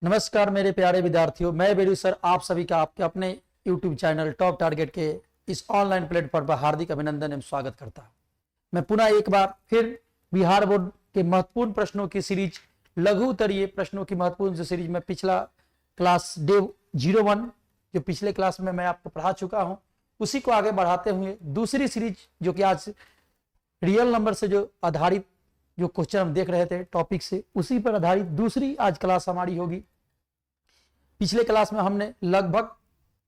नमस्कार मेरे प्यारे विद्यार्थियों, मैं बेरू सर आप सभी का आपके अपने YouTube चैनल टॉप टारगेट के इस ऑनलाइन प्लेटफॉर्म पर हार्दिक अभिनंदन एवं स्वागत करता हूं। मैं पुनः एक बार फिर बिहार बोर्ड के महत्वपूर्ण प्रश्नों की सीरीज लघु उत्तरीय प्रश्नों की महत्वपूर्ण सीरीज में पिछला क्लास डे 01 जो पिछले क्लास में मैं आपको पढ़ा चुका हूं, उसी को आगे बढ़ाते हुए दूसरी सीरीज जो कि आज रियल नंबर से जो आधारित जो क्वेश्चन हम देख रहे थे टॉपिक से, उसी पर आधारित दूसरी आज क्लास हमारी होगी। पिछले क्लास में हमने लगभग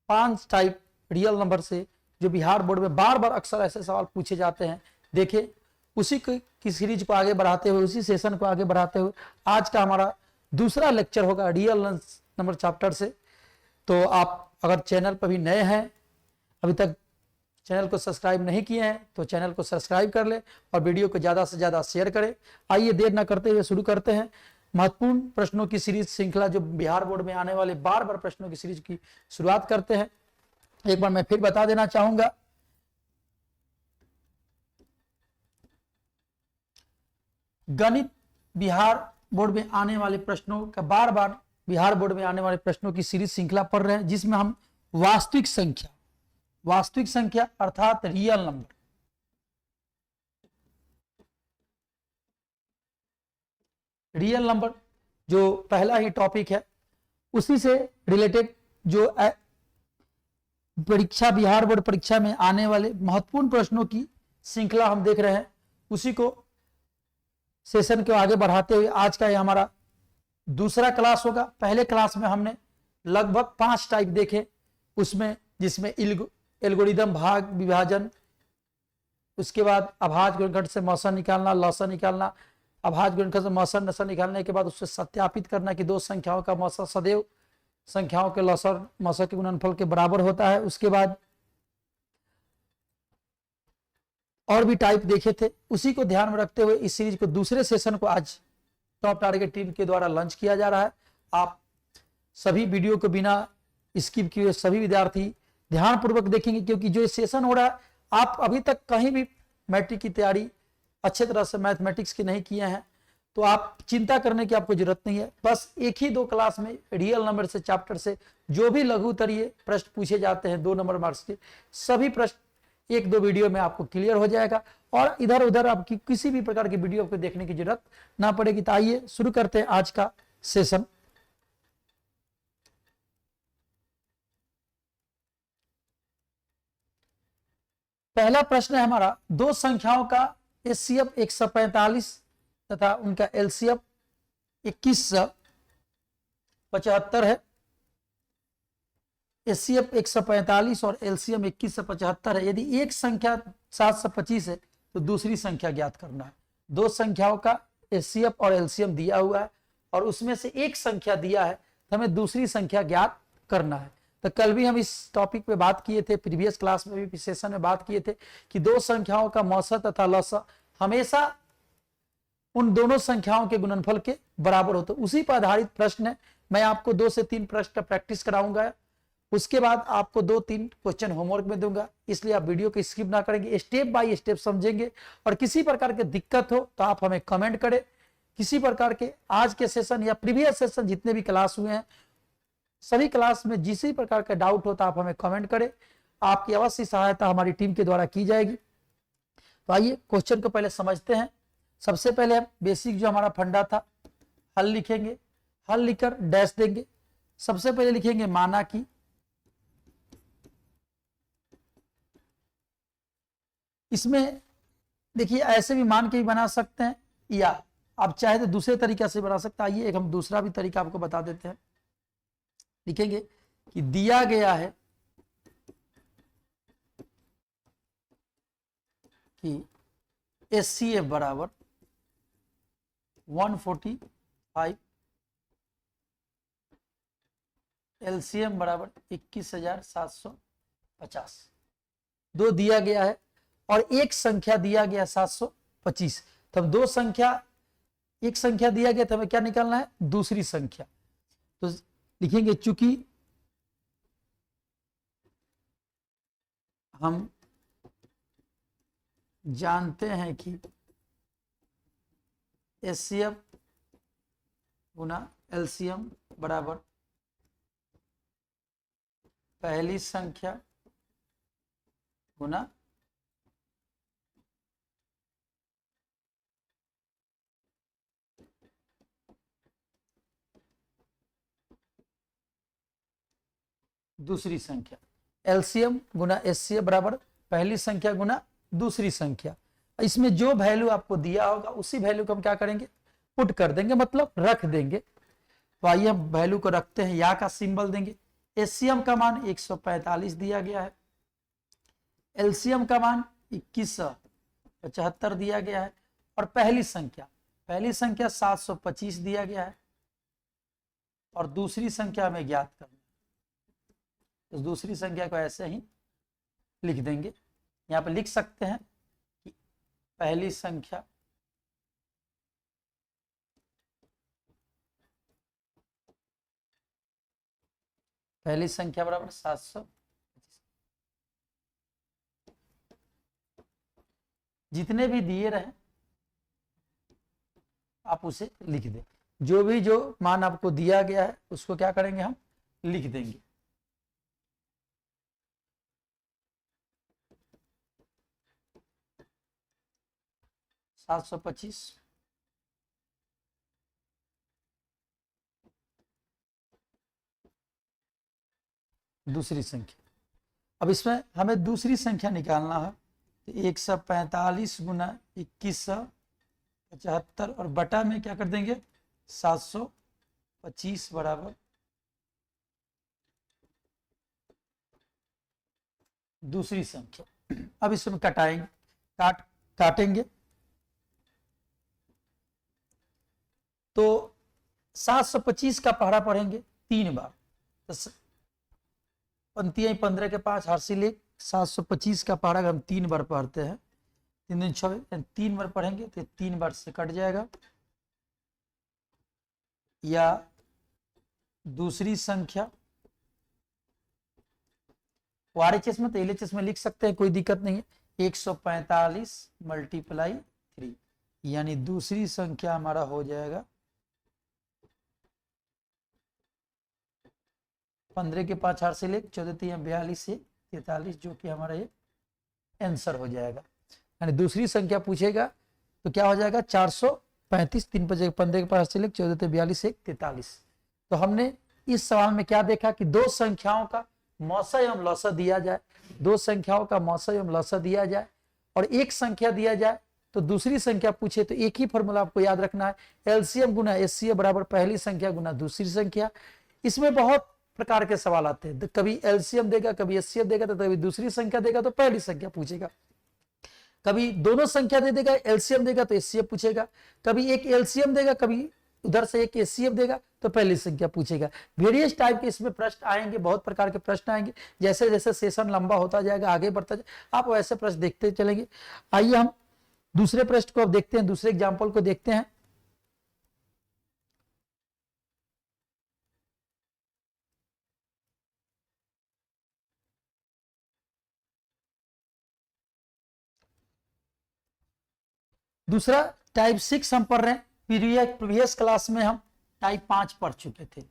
5 टाइप रियल नंबर से जो बिहार बोर्ड में बार बार अक्सर ऐसे सवाल पूछे जाते हैं देखे, उसी की सीरीज को आगे बढ़ाते हुए, उसी सेशन को आगे बढ़ाते हुए आज का हमारा दूसरा लेक्चर होगा रियल नंबर चैप्टर से। तो आप अगर चैनल पर भी नए हैं, अभी तक चैनल को सब्सक्राइब नहीं किए हैं तो चैनल को सब्सक्राइब कर ले और वीडियो को ज्यादा से ज्यादा शेयर करें। आइए देर न करते हुए शुरू करते हैं महत्वपूर्ण प्रश्नों की सीरीज श्रृंखला जो बिहार बोर्ड में आने वाले बार बार प्रश्नों की सीरीज की शुरुआत करते हैं। एक बार मैं फिर बता देना चाहूंगा, गणित बिहार बोर्ड में आने वाले प्रश्नों का बार बार बिहार बोर्ड में आने वाले प्रश्नों की सीरीज श्रृंखला पढ़ रहे हैं, जिसमें हम वास्तविक संख्या अर्थात रियल नंबर जो पहला ही टॉपिक है, उसी से रिलेटेड जो परीक्षा बिहार बोर्ड परीक्षा में आने वाले महत्वपूर्ण प्रश्नों की श्रृंखला हम देख रहे हैं, उसी को सेशन को आगे बढ़ाते हुए आज का ये हमारा दूसरा क्लास होगा। पहले क्लास में हमने लगभग 5 टाइप देखे, उसमें जिसमें एल्गोरिदम, भाग विभाजन, उसके बाद अभाज्य गुणनखंड से मौसन निकालना, लौसन निकालना, अभाज्य गुणनखंड से मौसन नसन निकालने के बाद उससे सत्यापित करना कि दो संख्याओं का मौसन सदैव संख्याओं के लौसन मौसन के गुणनफल के बराबर होता है। उसके बाद और भी टाइप देखे थे, उसी को ध्यान में रखते हुए इस सीरीज को दूसरे सेशन को आज टॉप टारगेट टीम के द्वारा लॉन्च किया जा रहा है। आप सभी वीडियो को बिना स्किप किए सभी विद्यार्थी ध्यानपूर्वक देखेंगे, क्योंकि जो सेशन हो रहा है, आप अभी तक कहीं भी मैट्रिक की तैयारी अच्छे तरह से मैथमेटिक्स की नहीं किए हैं तो आप चिंता करने की आपको जरूरत नहीं है। बस एक ही 2 क्लास में रियल नंबर से चैप्टर से जो भी लघु उत्तरीय प्रश्न पूछे जाते हैं 2 नंबर मार्क्स के, सभी प्रश्न 1-2 वीडियो में आपको क्लियर हो जाएगा और इधर उधर आपकी किसी भी प्रकार की वीडियो को देखने की जरूरत ना पड़ेगी। तो आइए शुरू करते हैं आज का सेशन। पहला प्रश्न है हमारा, 2 संख्याओं का एचसीएफ 145 तथा उनका एलसीएफ 2175 है। एचसीएफ 145 और एलसीएम 2175 है। यदि एक संख्या 725 है तो दूसरी संख्या ज्ञात करना है। 2 संख्याओं का एचसीएफ और एलसीएम दिया हुआ है और उसमें से एक संख्या दिया है तो हमें दूसरी संख्या ज्ञात करना है। तो कल भी हम इस टॉपिक पे बात किए थे, प्रीवियस क्लास में भी सेशन में बात किए थे कि 2 संख्याओं का मौसा तथा लौसा हमेशा उन दोनों संख्याओं के गुणनफल के बराबर होता है। उसी पर आधारित प्रश्न है। मैं आपको 2 से 3 प्रश्न का प्रैक्टिस कराऊंगा, उसके बाद आपको 2-3 क्वेश्चन होमवर्क में दूंगा, इसलिए आप वीडियो को स्किप ना करेंगे, स्टेप बाय स्टेप समझेंगे। और किसी प्रकार की दिक्कत हो तो आप हमें कमेंट करें। किसी प्रकार के आज के सेशन या प्रीवियस सेशन जितने भी क्लास हुए हैं, सभी क्लास में जिस प्रकार का डाउट होता आप हमें कमेंट करें, आपकी अवश्य सहायता हमारी टीम के द्वारा की जाएगी। तो आइए क्वेश्चन को पहले समझते हैं। सबसे पहले हम बेसिक जो हमारा फंडा था, हल लिखेंगे, हल लिखकर डैश देंगे। सबसे पहले लिखेंगे माना कि, इसमें देखिए ऐसे भी मान के भी बना सकते हैं या आप चाहे तो दूसरे तरीका से बना सकते हैं। आइए एक हम दूसरा भी तरीका आपको बता देते हैं। लिखेंगे कि दिया गया है कि एचसीएफ बराबर 145, एलसीएम बराबर 21,750। 2 दिया गया है और एक संख्या दिया गया 725। तब 2 संख्या, एक संख्या दिया गया तो हमें क्या निकालना है, दूसरी संख्या। तो लिखेंगे चूंकि हम जानते हैं कि एचसीएफ गुना एलसीएम बराबर पहली संख्या गुना दूसरी संख्या। एलसीएम गुना एचसीएफ बराबर पहली संख्या गुना दूसरी संख्या। इसमें जो वैल्यू आपको दिया होगा उसी वैल्यू को हम क्या करेंगे, पुट कर देंगे, मतलब रख देंगे। तो आइए हम वैल्यू को रखते हैं, या का सिंबल देंगे। एचसीएम का मान 145 दिया गया है, एलसीएम का मान 2175 दिया गया है, और पहली संख्या 725 दिया गया है, और दूसरी संख्या हमें ज्ञात करना। तो दूसरी संख्या को ऐसे ही लिख देंगे। यहां पर लिख सकते हैं कि पहली संख्या बराबर 700, जितने भी दिए रहे आप उसे लिख दें। जो मान आपको दिया गया है उसको क्या करेंगे, हम लिख देंगे। सात सौ पच्चीस दूसरी संख्या। अब इसमें हमें दूसरी संख्या निकालना है, तो 145 गुना 2175 और बटा में क्या कर देंगे 725 बराबर दूसरी संख्या। अब इसमें काटेंगे तो 725 का पहाड़ा पढ़ेंगे 3 बार, तो पंक्तियां 15 के 5 हासिल 725 का पहाड़ा हम 3 बार पढ़ते हैं, 3 दिन 6 3 बार पढ़ेंगे तो 3 बार से कट जाएगा। या दूसरी संख्या आरएचएस में तो एलएचएस में लिख सकते हैं, कोई दिक्कत नहीं है। 145 × 3 यानी दूसरी संख्या हमारा हो जाएगा 15 के 5 हार से 14 42 से 43, जो कि हमारा ये आंसर हो जाएगा। यानी दूसरी संख्या पूछेगा तो क्या हो जाएगा 435, 3 5 15 के 5 से 14 42 से 43। तो हमने इस सवाल में क्या देखा कि दो संख्याओं का मौसा एवं लौसा दिया जाए, दो संख्याओं का मौसा एवं लौसा दिया जाए और एक संख्या दिया जाए तो दूसरी संख्या पूछे तो एक ही फॉर्मूला आपको याद रखना है, एलसीएम गुना एचसीएफ बराबर पहली संख्या गुना दूसरी संख्या। इसमें बहुत प्रकार के सवाल आते हैं, कभी एलसीएम देगा, कभी एचसीएफ देगा, तो कभी दूसरी संख्या देगा तो पहली संख्या पूछेगा, कभी दोनों संख्या दे देगा, एलसीएम देगा तो एचसीएफ पूछेगा, कभी एक एलसीएम देगा, कभी उधर से एक एचसीएफ देगा तो पहली संख्या पूछेगा। वेरियस टाइप के इसमें प्रश्न आएंगे, बहुत प्रकार के प्रश्न आएंगे। जैसे जैसे सेशन लंबा होता जाएगा, आगे बढ़ता जाएगा, आप वैसे प्रश्न देखते चलेंगे। आइए हम दूसरे प्रश्न को अब देखते हैं, दूसरे एग्जाम्पल को देखते हैं। दूसरा टाइप 6 हम पढ़ रहे हैं। प्रीवियस क्लास में हम टाइप 5 पढ़ चुके थे,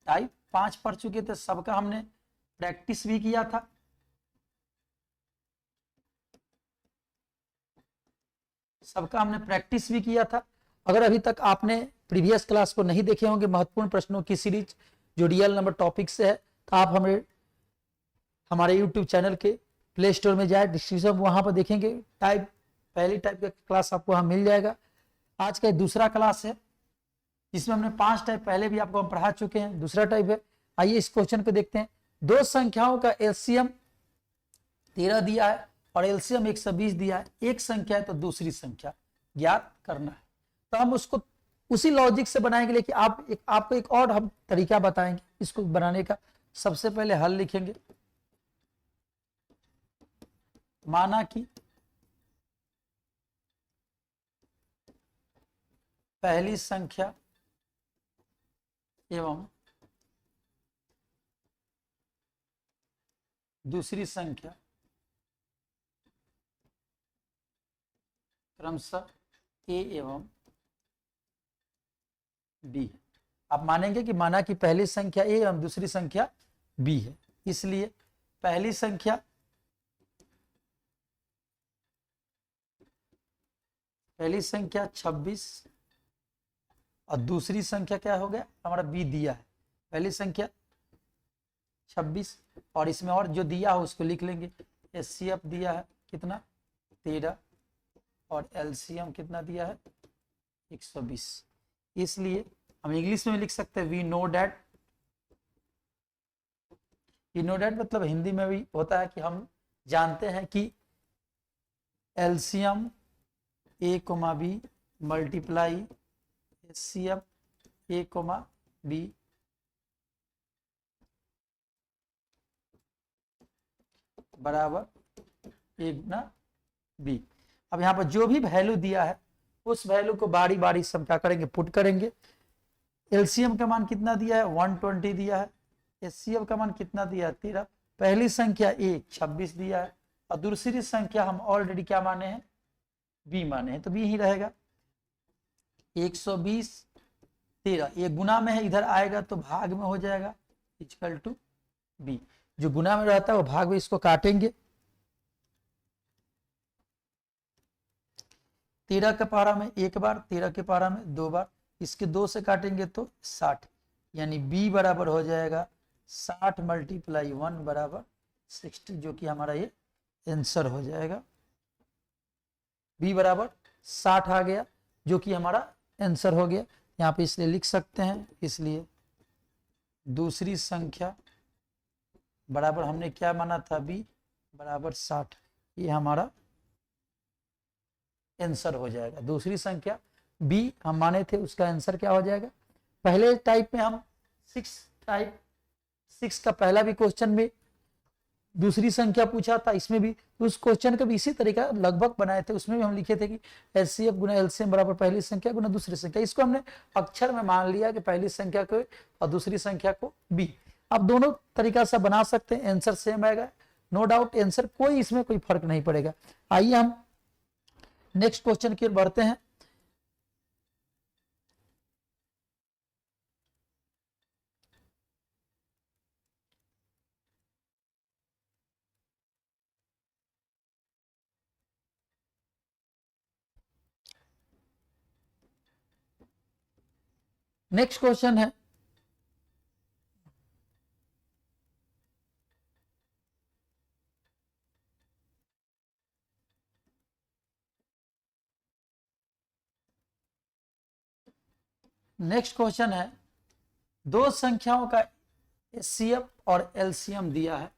टाइप 5 पढ़ चुके थे, सबका हमने प्रैक्टिस भी किया था। अगर अभी तक आपने प्रीवियस क्लास को नहीं देखे होंगे, महत्वपूर्ण प्रश्नों की सीरीज जो रियल नंबर टॉपिक से है, तो आप हमारे यूट्यूब चैनल के प्ले स्टोर में जाए, डिस्क्रिप्शन वहां पर देखेंगे, टाइप पहली टाइप का क्लास आपको वहां मिल जाएगा। आज का दूसरा क्लास है जिसमें हमने 5 टाइप पहले भी आपको हम पढ़ा चुके हैं, दूसरा टाइप है। आइए इस क्वेश्चन को देखते हैं। दो संख्याओं का एलसीएम 13 दिया है और एलसीएम 120 दिया है, एक संख्या है तो दूसरी संख्या ज्ञात करना है। तो हम उसको उसी लॉजिक से बनाएंगे, लेकिन आपको एक और हम तरीका बताएंगे इसको बनाने का। सबसे पहले हल लिखेंगे, माना कि पहली संख्या एवं दूसरी संख्या क्रमशः ए एवं बी है। आप मानेंगे कि माना कि पहली संख्या ए एवं दूसरी संख्या बी है, इसलिए पहली संख्या पहली संख्या 26 और दूसरी संख्या क्या हो गया हमारा बी दिया है, पहली संख्या 26 और इसमें और जो दिया हो उसको लिख लेंगे। एचसीएफ दिया है कितना 13 और एलसीएम कितना दिया है 120। इसलिए हम इंग्लिश में लिख सकते हैं वी नो डैट मतलब हिंदी में भी होता है कि हम जानते हैं कि LCM a comma B multiply HCF a comma b बराबर ए गुना बी। अब यहाँ पर जो भी वैल्यू दिया है उस वैल्यू को बारी बारी से हम क्या करेंगे पुट करेंगे। एलसीएम का मान कितना दिया है 120 दिया है, एचसीएफ का मान कितना दिया है 13, पहली संख्या ए 26 दिया है और दूसरी संख्या हम ऑलरेडी क्या माने हैं बी माने हैं, तो बी ही रहेगा। 120 13 ये गुना में है, इधर आएगा तो भाग में हो जाएगा इक्वल टू बी। जो गुना में रहता है वो भाग में, इसको काटेंगे 13 के पारा में एक बार 13 के पारा में दो बार, इसके 2 से काटेंगे तो 60, यानी b बराबर हो जाएगा 60 मल्टीप्लाई 1 बराबर 60, जो कि हमारा ये आंसर हो जाएगा। b बराबर 60 आ गया जो कि हमारा आंसर हो गया। यहाँ पे इसलिए लिख सकते हैं, इसलिए दूसरी संख्या बराबर हमने क्या माना था b बराबर 60, ये हमारा आंसर हो जाएगा। दूसरी संख्या b हम माने थे उसका आंसर क्या हो जाएगा। पहले टाइप में हम 6 का पहला भी क्वेश्चन में दूसरी संख्या पूछा था, इसमें भी उस क्वेश्चन का भी इसी तरीका लगभग बनाए थे, उसमें भी हम लिखे थे कि एचसीएफ गुना एलसीएम बराबर पहली संख्या गुना दूसरी संख्या। इसको हमने अक्षर में मान लिया कि पहली संख्या को और दूसरी संख्या को b। अब दोनों तरीका से बना सकते हैं, आंसर सेम आएगा, नो डाउट आंसर कोई इसमें कोई फर्क नहीं पड़ेगा। आइए हम नेक्स्ट क्वेश्चन की ओर बढ़ते हैं। नेक्स्ट क्वेश्चन है दो संख्याओं का एचसीएफ और एलसीएम दिया है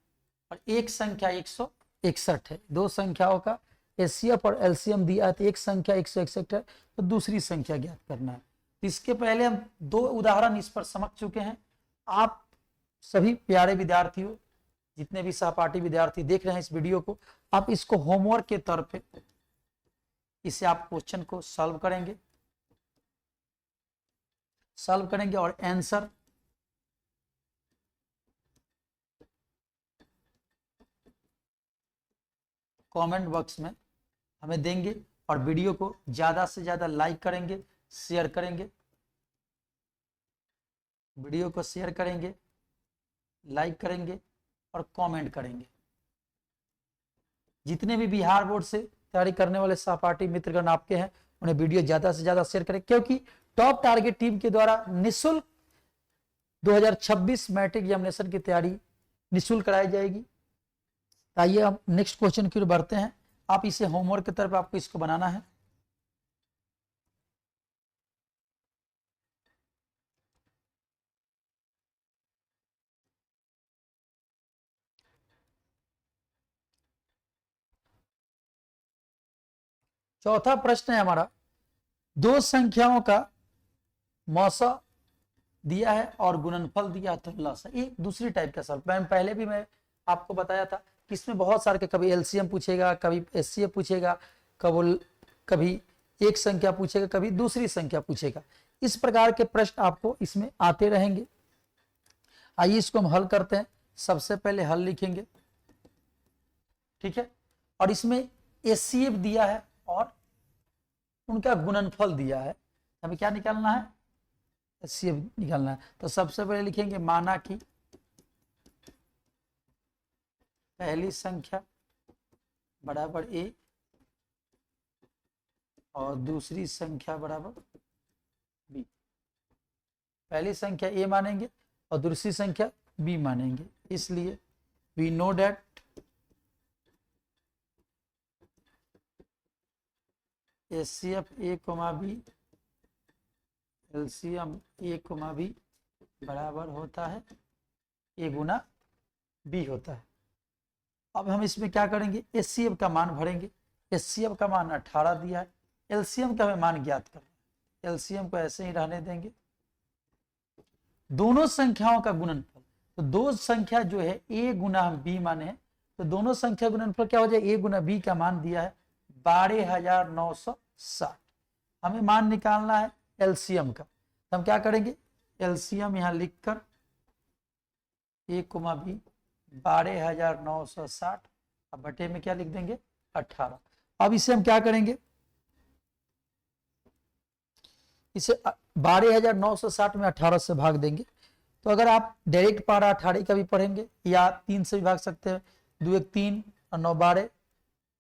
और एक संख्या 161 है। दो संख्याओं का एचसीएफ और एलसीएम दिया है तो एक संख्या 161 है, तो दूसरी संख्या ज्ञात करना है। इसके पहले हम 2 उदाहरण इस पर समझ चुके हैं। आप सभी प्यारे विद्यार्थियों, जितने भी सहपाठी विद्यार्थी देख रहे हैं इस वीडियो को, आप इसको होमवर्क के तौर पे इसे आप क्वेश्चन को सॉल्व करेंगे और आंसर कमेंट बॉक्स में हमें देंगे और वीडियो को ज्यादा से ज्यादा लाइक करेंगे, शेयर करेंगे, वीडियो को शेयर करेंगे, लाइक करेंगे और कमेंट करेंगे। जितने भी बिहार बोर्ड से तैयारी करने वाले सहपाठी मित्रगण आपके हैं, उन्हें वीडियो ज्यादा से ज्यादा शेयर करें, क्योंकि टॉप टारगेट टीम के द्वारा निःशुल्क 2026 मैट्रिक एग्जामिनेशन की तैयारी निःशुल्क कराई जाएगी। आइए हम नेक्स्ट क्वेश्चन की ओर बढ़ते हैं। आप इसे होमवर्क की तरफ आपको इसको बनाना है। चौथा प्रश्न है हमारा, दो संख्याओं का मौसा दिया है और गुणनफल दिया है तो लसा। एक दूसरी टाइप का सवाल पहले भी मैं आपको बताया था कि इसमें बहुत सारे, कभी एलसीएम पूछेगा, कभी एचसीएफ पूछेगा, कभी एक संख्या पूछेगा, कभी दूसरी संख्या पूछेगा। इस प्रकार के प्रश्न आपको इसमें आते रहेंगे। आइए इसको हम हल करते हैं। सबसे पहले हल लिखेंगे, ठीक है, और इसमें एचसीएफ दिया है और उनका गुणनफल दिया है। हमें क्या निकालना है एचसीएफ निकालना है। तो सबसे पहले लिखेंगे माना कि पहली संख्या बराबर ए और दूसरी संख्या बराबर बी। पहली संख्या ए मानेंगे और दूसरी संख्या बी मानेंगे, इसलिए we know that HCF a comma b LCM a comma b बराबर होता है ए गुना बी होता है। अब हम इसमें क्या करेंगे, एचसीएफ का मान भरेंगे। एचसीएफ का मान 18 दिया है, एलसीएम का हमें मान ज्ञात करना है। एलसीएम को ऐसे ही रहने देंगे, दोनों संख्याओं का गुणनफल। तो दो संख्या जो है ए गुना हम बी माने हैं, तो दोनों संख्या गुणनफल क्या हो जाए, ए गुना बी का मान दिया है 12,960। हमें मान निकालना है एलसीएम का, तो हम क्या करेंगे, एलसीएम यहां लिखकर ए कोमा बी 12,960 अब बटे में क्या लिख देंगे 18। अब इसे हम क्या करेंगे, इसे 12,960 में 18 से भाग देंगे। तो अगर आप डायरेक्ट पारा 18 का भी पढ़ेंगे या 3 से भी भाग सकते हैं, 2 1 3 और 9 12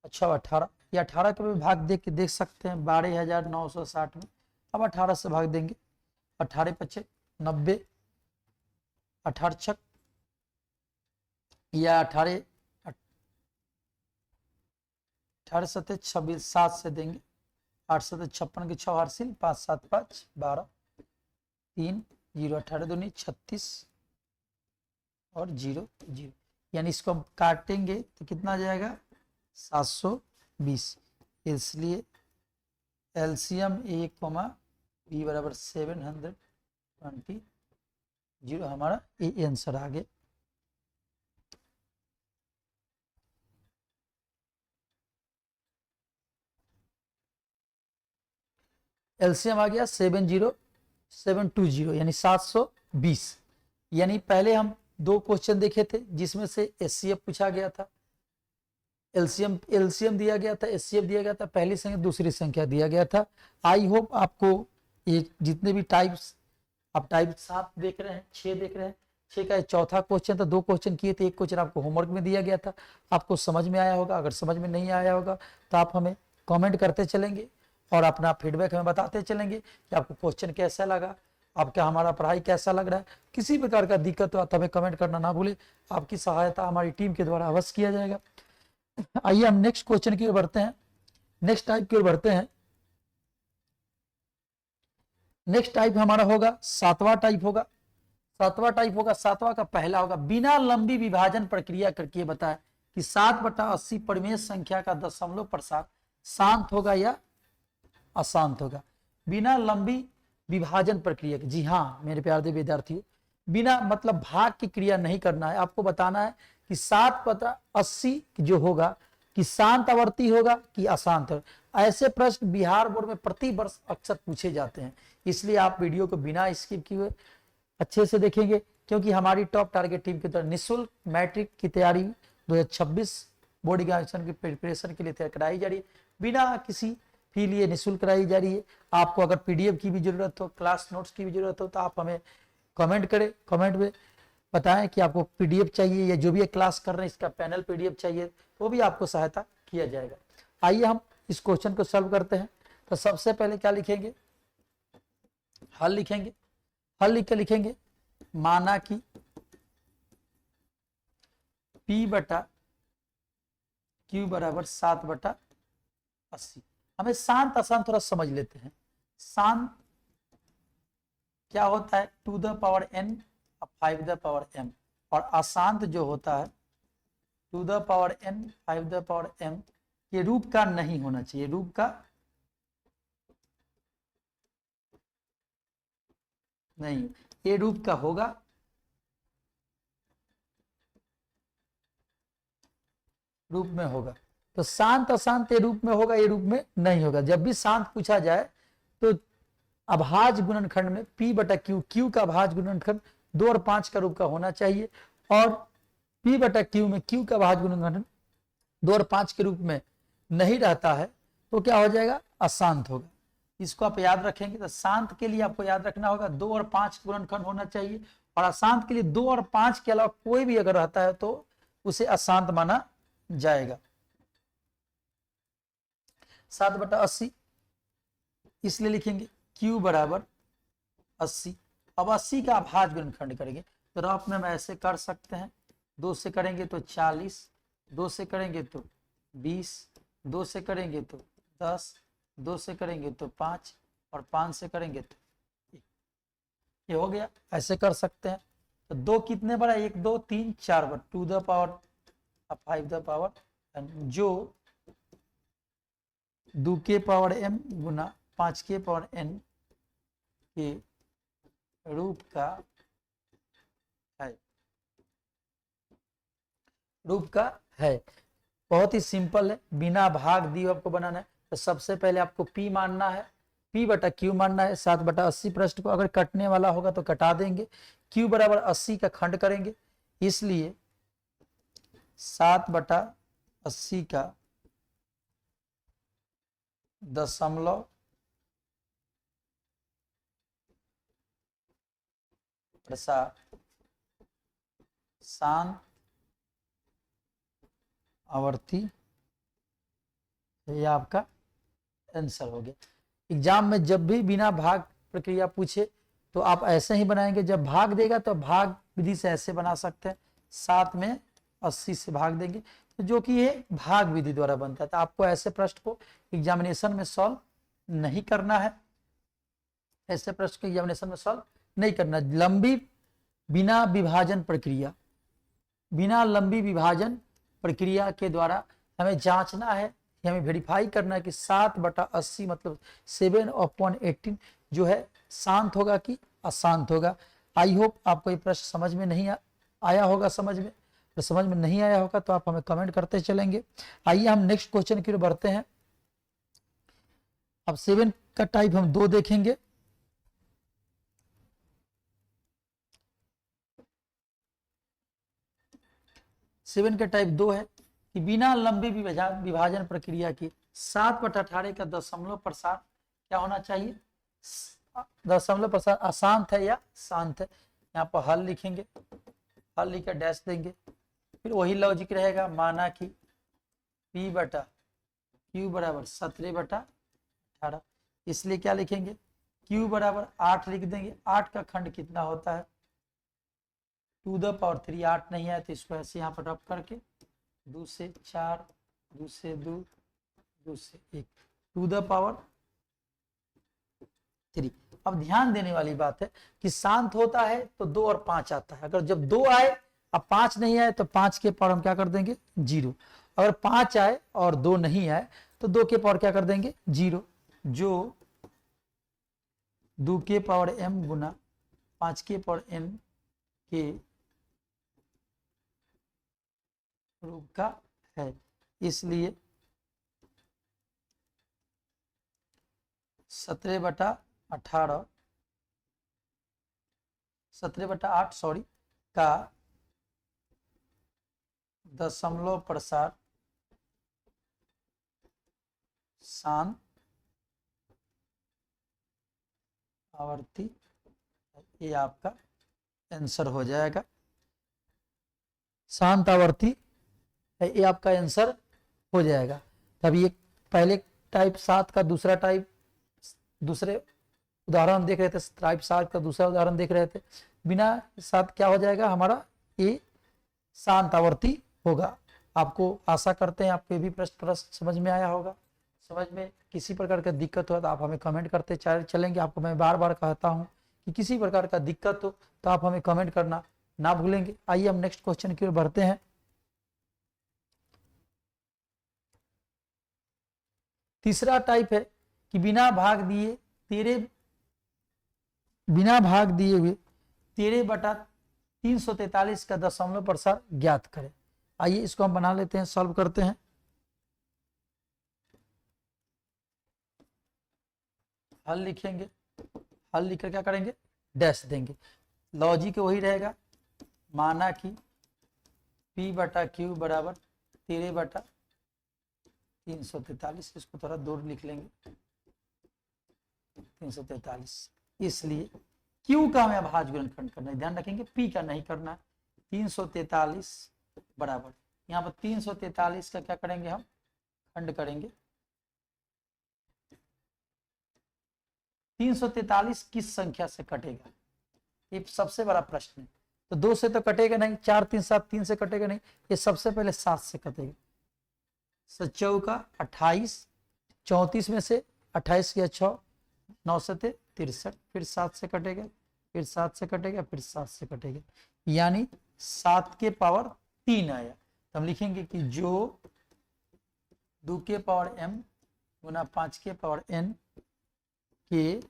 अच्छा 18, या 18 का भी भाग दे के देख सकते हैं 12,960 में। अब 18 से भाग देंगे, 18 5 90, 18 6 या 18 7 26 7 से देंगे, 8 7 56 के 6 हासिल, 5 7 5 12 3 0 18 दूनी 36 और 0 0, यानी इसको हम काटेंगे तो कितना आ जाएगा 720। इसलिए एलसीएम ए कोमा बी बराबर 720 हमारा ये आंसर आ गया। एलसीएम आ गया 70720 यानी 720। यानी पहले हम 2 क्वेश्चन देखे थे जिसमें से एचसीएफ पूछा गया था, एलसीएम दिया गया था, एचसीएफ दिया गया था, पहली संख्या दूसरी संख्या दिया गया था। आई होप आपको ये जितने भी टाइप्स, आप टाइप 7 देख रहे हैं, 6 देख रहे हैं, 6 का चौथा क्वेश्चन था, 2 क्वेश्चन किए थे, 1 क्वेश्चन आपको होमवर्क में दिया गया था, आपको समझ में आया होगा। अगर समझ में नहीं आया होगा तो आप हमें कमेंट करते चलेंगे और अपना फीडबैक हमें बताते चलेंगे कि आपको क्वेश्चन कैसा लगा, आपका हमारा पढ़ाई कैसा लग रहा है। किसी प्रकार का दिक्कत हो तो हमें कमेंट करना ना भूले, आपकी सहायता हमारी टीम के द्वारा अवश्य किया जाएगा। आइए हम नेक्स्ट क्वेश्चन की ओर बढ़ते हैं, नेक्स्ट टाइप की ओर बढ़ते हैं। नेक्स्ट टाइप हमारा होगा 7वां टाइप होगा। 7वां टाइप होगा, 7वां का पहला होगा, बिना लंबी विभाजन प्रक्रिया करके बताए कि 7/80 परिमेय संख्या का दशमलव प्रसार शांत होगा या अशांत होगा। बिना लंबी विभाजन प्रक्रिया, जी हाँ मेरे प्यारे विद्यार्थियों, बिना मतलब भाग की क्रिया नहीं करना है, आपको बताना है कि 7/80 जो होगा कि शांत आवर्ती होगा कि अशांत होगा। ऐसे प्रश्न बिहार बोर्ड में प्रति वर्ष अक्सर पूछे जाते हैं, इसलिए आप वीडियो को बिना स्किप किए अच्छे से देखेंगे, क्योंकि हमारी टॉप टारगेट टीम की तरफ निःशुल्क मैट्रिक की तैयारी 2026 बोर्ड एग्जामिनेशन की प्रिपरेशन के लिए तैयार कराई जा रही है, बिना किसी फी लिए निःशुल्क कराई जा रही है। आपको अगर पीडीएफ की भी जरूरत हो, क्लास नोट्स की भी जरूरत हो, तो आप हमें कमेंट करें, कमेंट में बताएं कि आपको पीडीएफ चाहिए या जो भी क्लास कर रहे हैं इसका पैनल पीडीएफ चाहिए, तो भी आपको सहायता किया जाएगा। आइए हम इस क्वेश्चन को सॉल्व करते हैं। तो सबसे पहले क्या लिखेंगे, हल लिखेंगे। हल लिख के लिखेंगे माना कि P/Q बराबर 7/80। हमें शांत अशांत थोड़ा समझ लेते हैं। शांत क्या होता है 2 the power n 5 the power m, और अशांत जो होता है 2 the power n 5 the power m। ये रूप का नहीं होना चाहिए, रूप का नहीं, ये रूप का होगा, रूप में होगा। तो शांत अशांत ये रूप में होगा, ये रूप में नहीं होगा। जब भी शांत पूछा जाए तो अभाज्य गुणनखंड में P/Q, Q का अभाज्य गुणनखंड 2 और 5 का रूप का होना चाहिए, और P/Q में Q का अभाज्य गुणनखंड 2 और 5 के रूप में नहीं रहता है तो क्या हो जाएगा, अशांत होगा। इसको आप याद रखेंगे। तो शांत के लिए आपको याद रखना होगा 2 और 5 गुणनखंड होना चाहिए, और अशांत के लिए 2 और 5 के अलावा कोई भी अगर रहता है तो उसे अशांत माना जाएगा। 7/80 इसलिए लिखेंगे Q बराबर 80। अब 80 का भाज्य गुणनखंड करेंगे तो रफ में हम ऐसे कर सकते हैं, 2 से करेंगे तो 40, 2 से करेंगे तो 20, 2 से करेंगे तो 10, 2 से करेंगे तो 5, और 5 से करेंगे तो 1। ये हो गया, ऐसे कर सकते हैं। तो 2 कितने बड़ा, 1 2 3 4 बार 2 the power 5 the power n, जो 2 के पावर m गुना 5 के पावर n के रूप का है, रूप का है। बहुत ही सिंपल है, बिना भाग दिए आपको बनाना है। तो सबसे पहले आपको P मानना है, P बटा Q मानना है। 7/80 प्रश्न को अगर कटने वाला होगा तो कटा देंगे। Q बराबर 80 का खंड करेंगे, इसलिए 7/80 का दशमलव प्रसार शांत आवर्ती, ये आपका आंसर हो गया। एग्जाम में जब भी बिना भाग प्रक्रिया पूछे तो आप ऐसे ही बनाएंगे, जब भाग देगा तो भाग विधि से ऐसे बना सकते हैं, 7 में 80 से भाग देंगे, तो जो कि ये भाग विधि द्वारा बनता है। तो आपको ऐसे प्रश्न को एग्जामिनेशन में सॉल्व नहीं करना है, ऐसे प्रश्न को एग्जामिनेशन में सॉल्व नहीं करना। लंबी बिना विभाजन प्रक्रिया, बिना लंबी विभाजन प्रक्रिया के द्वारा हमें जांचना है, हमें वेरीफाई करना है कि 7/80 मतलब 7/18 जो है शांत होगा कि अशांत होगा। आई होप आपको ये प्रश्न समझ में नहीं आया होगा। समझ में, तो समझ में नहीं आया होगा तो आप हमें कमेंट करते चलेंगे। आइए हम नेक्स्ट क्वेश्चन की ओर बढ़ते हैं। अब 7 का टाइप हम 2 देखेंगे। सेवन का टाइप 2 है कि बिना लंबी विभाजन प्रक्रिया की 7/18 का दशमलव प्रसार क्या होना चाहिए, दशमलव प्रसार अशांत है या शांत है। यहाँ पर हल लिखेंगे, हल लिखकर डैश देंगे, फिर वही लॉजिक रहेगा, माना कि P बटा Q बराबर 17/18, इसलिए क्या लिखेंगे Q बराबर 8 लिख देंगे। 8 का खंड कितना होता है, 2 द पावर 3, 8 नहीं है तो इसको ऐसे यहाँ पर रब करके 2 से 4, 2 से 2, 2 से 1, 2 द पावर 3। अब ध्यान देने वाली बात है कि शांत होता है तो 2 और 5 आता है। अगर जब 2 आए अब 5 नहीं आए तो 5 के पावर हम क्या कर देंगे 0। अगर 5 आए और 2 नहीं आए तो 2 के पावर क्या कर देंगे 0, जो 2 के पावर m गुना 5 के पावर n के रूप का है। इसलिए 17/8 सॉरी का दशमलव प्रसार शांत आवर्ती, ये आपका आंसर हो जाएगा। शांत आवर्ती ये आपका आंसर हो जाएगा। तब ये पहले टाइप 7 का दूसरा टाइप, दूसरे उदाहरण देख रहे थे, टाइप 7 का दूसरा उदाहरण देख रहे थे। बिना 7 क्या हो जाएगा हमारा, ये शांत आवर्ती होगा। आपको आशा करते हैं आपको ये भी प्रश्न समझ में आया होगा। समझ में किसी प्रकार का दिक्कत हो तो आप हमें कमेंट करते चलेंगे। आपको मैं बार बार कहता हूँ कि किसी प्रकार का दिक्कत हो तो आप हमें कमेंट करना ना भूलेंगे। आइए हम नेक्स्ट क्वेश्चन की ओर बढ़ते हैं। तीसरा टाइप है कि बिना भाग दिए हुए 13/343 का दशमलव प्रसार ज्ञात करें। आइए इसको हम बना लेते हैं, सॉल्व करते हैं। हल लिखेंगे, हल लिखकर क्या करेंगे डैश देंगे। लॉजिक वही रहेगा, माना कि P बटा Q बराबर 13/343, इसको थोड़ा दूर लिख लेंगे। 343, इसलिए Q का हमें अभाज्य गुणनखंड करना है, ध्यान रखेंगे P का नहीं करना है। 343 बराबर, यहाँ पर 343 का क्या करेंगे हम, खंड करेंगे। 343 किस संख्या से कटेगा, ये सबसे बड़ा प्रश्न है। तो 2 से तो कटेगा नहीं, 4 3 7 3 से कटेगा नहीं, ये सबसे पहले 7 से कटेगा। 7 का 28, 34 में से 28 के 6, 9 से 63, फिर 7 से कटेगा, फिर 7 से कटेगा, फिर 7 से कटेगा, यानी 7 के पावर 3 आया। तो हम लिखेंगे कि जो 2 के पावर m गुना 5 के पावर n के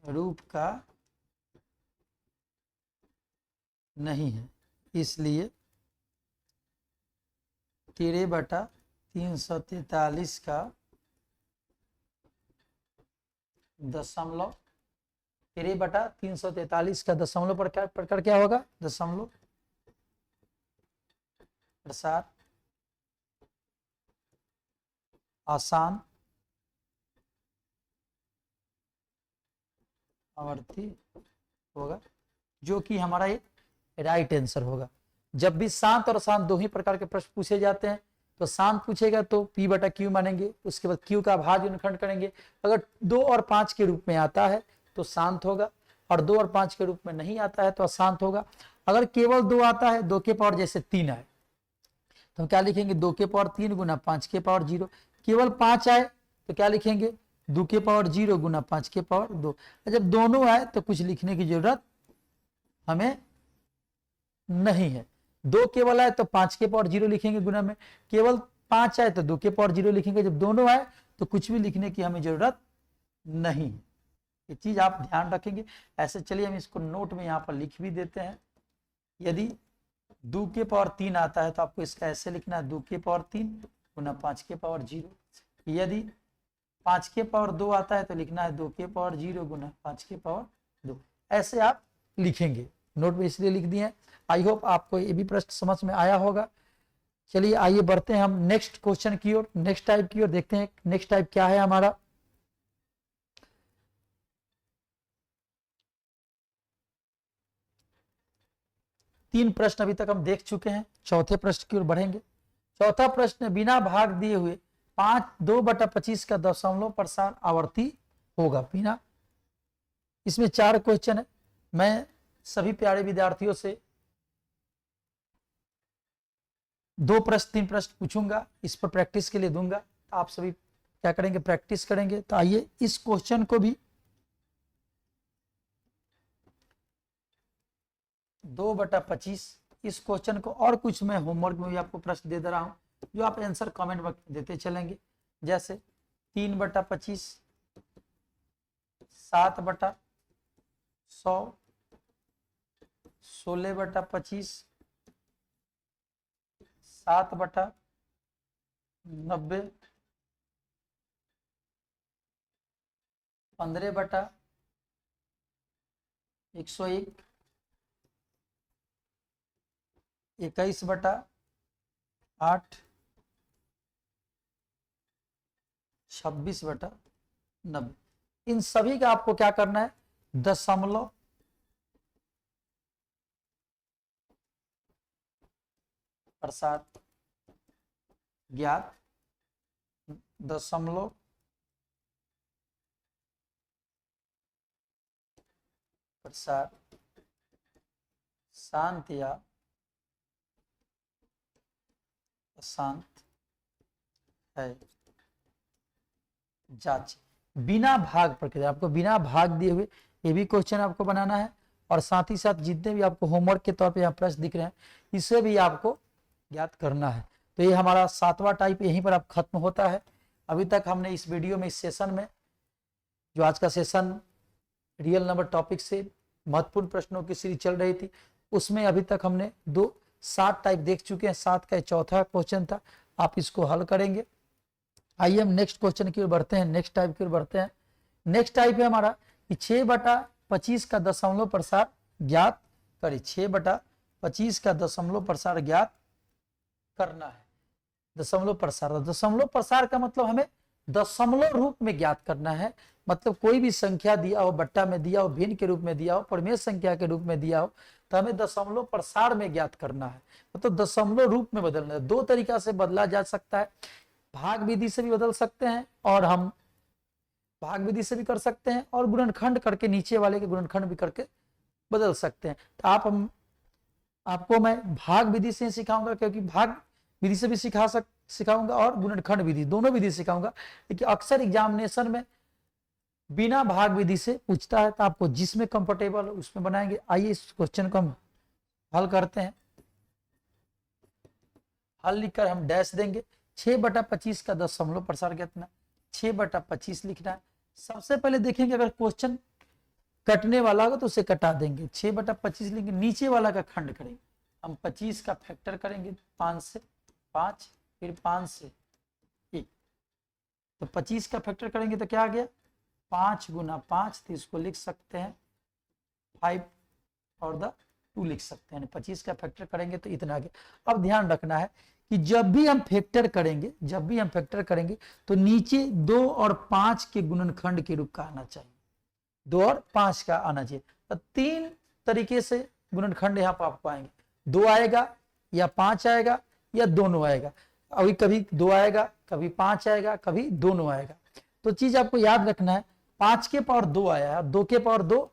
रूप का नहीं है, इसलिए 13/343 का दशमलव, 13/343 का दशमलव प्रकार क्या होगा, दशमलव प्रसार आसान आवर्ती होगा, जो कि हमारा ये राइट आंसर होगा। जब भी शांत और अशांत दो ही प्रकार के प्रश्न पूछे जाते हैं, तो शांत पूछेगा तो P/Q मानेंगे, उसके बाद Q का अभाज्य गुणनखंड करेंगे। अगर 2 और 5 के रूप में आता है तो शांत होगा, और 2 और 5 के रूप में नहीं आता है तो अशांत होगा। अगर केवल 2 आता है, 2 के पावर जैसे 3 आए, तो हम क्या लिखेंगे, 2 के पावर 3 गुना 5 के पावर 0। केवल 5 आए तो क्या लिखेंगे, 2 के पावर 0 गुना 5 के पावर 2। जब दोनों आए तो कुछ लिखने की जरूरत हमें नहीं है। 2 केवल आए तो 5 के पावर 0 लिखेंगे गुना में, केवल 5 आए तो 2 के पावर 0 लिखेंगे। जब दोनों आए तो कुछ भी लिखने की हमें जरूरत नहीं है, ये चीज आप ध्यान रखेंगे। ऐसे चलिए हम इसको नोट में यहाँ पर लिख भी देते हैं। यदि 2 के पावर 3 आता है तो आपको इसका ऐसे लिखना है, 2 के पावर 3 गुना 5 के पावर 0। यदि 5 के पावर 2 आता है तो लिखना है 2 के पावर 0 गुना 5 के पावर 2। ऐसे आप लिखेंगे, नोट में इसलिए लिख दिए। आई होप आपको ये भी प्रश्न समझ में आया होगा। चलिए आइए बढ़ते हैं हम नेक्स्ट क्वेश्चन की ओर, नेक्स्ट टाइप की ओर। देखते हैं नेक्स्ट टाइप क्या है हमारा। तीन प्रश्न अभी तक हम देख चुके हैं, चौथे प्रश्न की ओर बढ़ेंगे। चौथा प्रश्न, बिना भाग दिए हुए 2/25 का दशमलव प्रसार आवर्ती होगा। बिना, इसमें 4 क्वेश्चन है। मैं सभी प्यारे विद्यार्थियों से 2 प्रश्न 3 प्रश्न पूछूंगा, इस पर प्रैक्टिस के लिए दूंगा। आप सभी क्या करेंगे, प्रैक्टिस करेंगे। तो आइए इस क्वेश्चन को भी 2/25, इस क्वेश्चन को और कुछ मैं होमवर्क में भी आपको प्रश्न दे रहा हूं, जो आप आंसर कमेंट में देते चलेंगे। जैसे 3/25, 7/100, 16/25, 7/90, 15/101, 21/8, 26/90। इन सभी का आपको क्या करना है, दशमलव प्रसार ज्ञात, दशमलव प्रसार शांत या अशांत है, जांच। बिना भाग प्रक्रिया, आपको बिना भाग दिए हुए ये भी क्वेश्चन आपको बनाना है, और साथ ही साथ जितने भी आपको होमवर्क के तौर पे यहाँ प्रश्न दिख रहे हैं, इसे भी आपको ज्ञात करना है। तो ये हमारा 7वां टाइप यहीं पर अब खत्म होता है। अभी तक हमने इस वीडियो में, इस सेशन में, जो आज का सेशन रियल नंबर टॉपिक से महत्वपूर्ण प्रश्नों की सीरीज चल रही थी, उसमें अभी तक हमने 7 टाइप देख चुके हैं। 7 का चौथा क्वेश्चन था, आप इसको हल करेंगे। आइए हम नेक्स्ट क्वेश्चन की ओर बढ़ते हैं, नेक्स्ट टाइप की ओर बढ़ते हैं। नेक्स्ट टाइप है हमारा कि 6/25 का दशमलव प्रसार ज्ञात करें। 6/25 का दशमलव प्रसार ज्ञात करना है। दशमलव प्रसार का मतलब हमें दशमलव रूप में ज्ञात करना है। मतलब कोई भी संख्या दिया हो, बट्टा में दिया हो, भिन्न के रूप में दिया हो, परिमेय संख्या के रूप में दिया हो, तो हमें दशमलव प्रसार में ज्ञात करना है। मतलब दशमलव रूप में बदलना है। दो तरीका से बदला जा सकता है, भाग विधि से भी बदल सकते हैं और हम भाग विधि से भी कर सकते हैं, और गुणनखंड करके नीचे वाले के गुणनखंड भी करके बदल सकते हैं। तो आपको मैं भाग विधि से सिखाऊंगा, क्योंकि भाग विधि से भी सिखाऊंगा और गुणनखंड विधि, दोनों विधि सिखाऊंगा। लेकिन अक्सर एग्जामिनेशन में बिना भाग विधि से पूछता है, तो आपको जिसमें कंफर्टेबल हो उसमें बनाएंगे। आइए इस क्वेश्चन को हम हल करते हैं। हल लिखकर हम डैश देंगे। 6/25 का दशमलव प्रसार कितना, 6/25 लिखना है। सबसे पहले देखेंगे अगर क्वेश्चन कटने वाला होगा तो उसे कटा देंगे। 6/25 लेंगे, नीचे वाला का खंड करेंगे हम। 25 का फैक्टर करेंगे 5 से 5, फिर 5 से 1, तो 25 का फैक्टर करेंगे तो क्या आ गया 5 × 5, तो इसको लिख सकते हैं 5 और 2 लिख सकते हैं। 25 का फैक्टर करेंगे तो इतना आ गया। अब ध्यान रखना है कि जब भी हम फैक्टर करेंगे तो नीचे 2 और 5 के गुणनखंड के रूप का आना चाहिए। 2 और 5 का आना चाहिए। तो 3 तरीके से गुणनखंड यहाँ पर आप पाएंगे। 2 आएगा या 5 आएगा या दोनों आएगा। अभी कभी 2 आएगा, कभी 5 आएगा, कभी दोनों आएगा। तो चीज आपको याद रखना है, 5 के पावर 2 आया, 2 के पावर 2